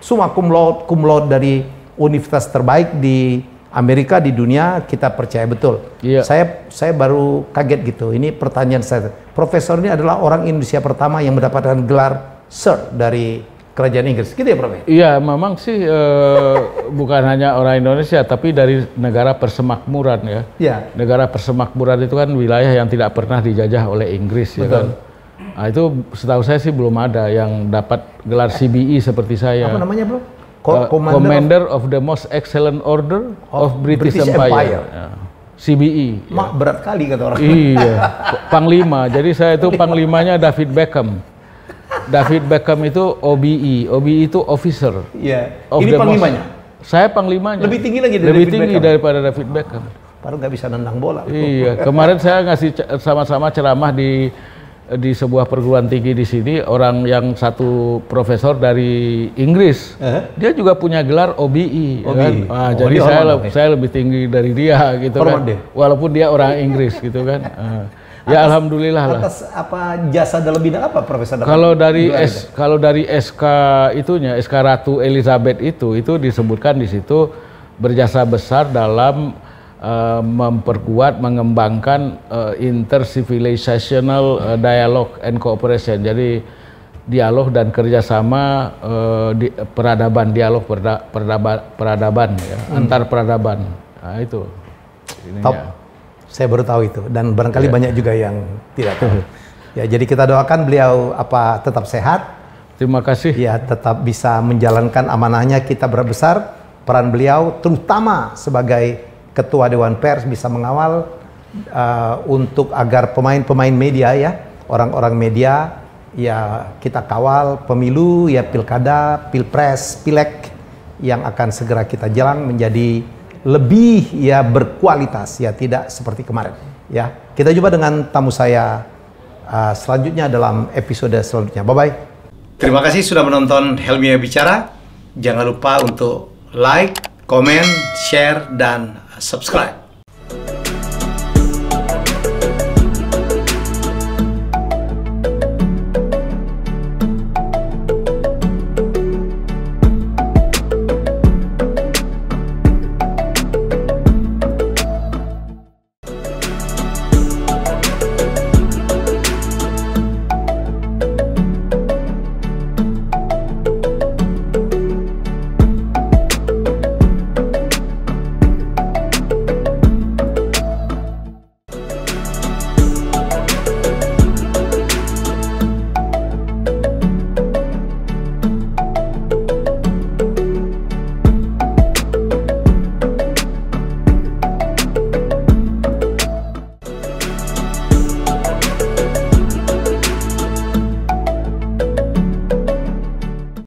summa cum laude dari universitas terbaik di Amerika, di dunia. Kita percaya betul. Saya baru kaget gitu. Ini pertanyaan saya. Profesor ini adalah orang Indonesia pertama yang mendapatkan gelar Sir dari Kerajaan Inggris, gitu ya, Prof? Iya, memang sih bukan hanya orang Indonesia, tapi dari negara persemakmuran ya. Negara persemakmuran itu kan wilayah yang tidak pernah dijajah oleh Inggris, ya kan. Nah, itu setahu saya sih belum ada yang dapat gelar CBE seperti saya. Apa namanya, Bro? Commander of the Most Excellent Order of British Empire. Ya. CBE. Berat kali kata orang. Iya, Panglima. Jadi saya itu panglimanya David Beckham. David Beckham itu OBE. OBE itu officer. Ini panglimanya? Saya panglimanya. Lebih tinggi lagi dari Lebih tinggi daripada David Beckham. Padahal nggak bisa nendang bola. Iya, kemarin saya ngasih sama-sama ceramah di sebuah perguruan tinggi di sini. Orang yang satu profesor dari Inggris, dia juga punya gelar OBE. Kan? Nah, jadi saya lebih tinggi dari dia gitu kan. Walaupun dia orang Inggris gitu kan. Ya, alhamdulillah lah. Atas jasa dalam bidang apa, Profesor? Kalau dari SK itunya, SK Ratu Elizabeth itu disebutkan di situ berjasa besar dalam memperkuat, mengembangkan intercivilizational dialogue and cooperation. Jadi dialog dan kerjasama peradaban, dialog peradaban ya, antar peradaban. Nah, itu. Top. Saya baru tahu itu, dan barangkali banyak juga yang tidak tahu. Ya, jadi kita doakan beliau tetap sehat. Terima kasih. Ya, tetap bisa menjalankan amanahnya. Kita berharap besar peran beliau, terutama sebagai Ketua Dewan Pers, bisa mengawal untuk agar pemain-pemain media ya, orang-orang media ya kita kawal pemilu ya, pilkada, pilpres, pileg yang akan segera kita jalan menjadi lebih ya berkualitas ya, tidak seperti kemarin ya. Kita jumpa dengan tamu saya selanjutnya dalam episode selanjutnya. Bye bye. Terima kasih sudah menonton Helmiah Bicara. Jangan lupa untuk like, komen, share dan subscribe.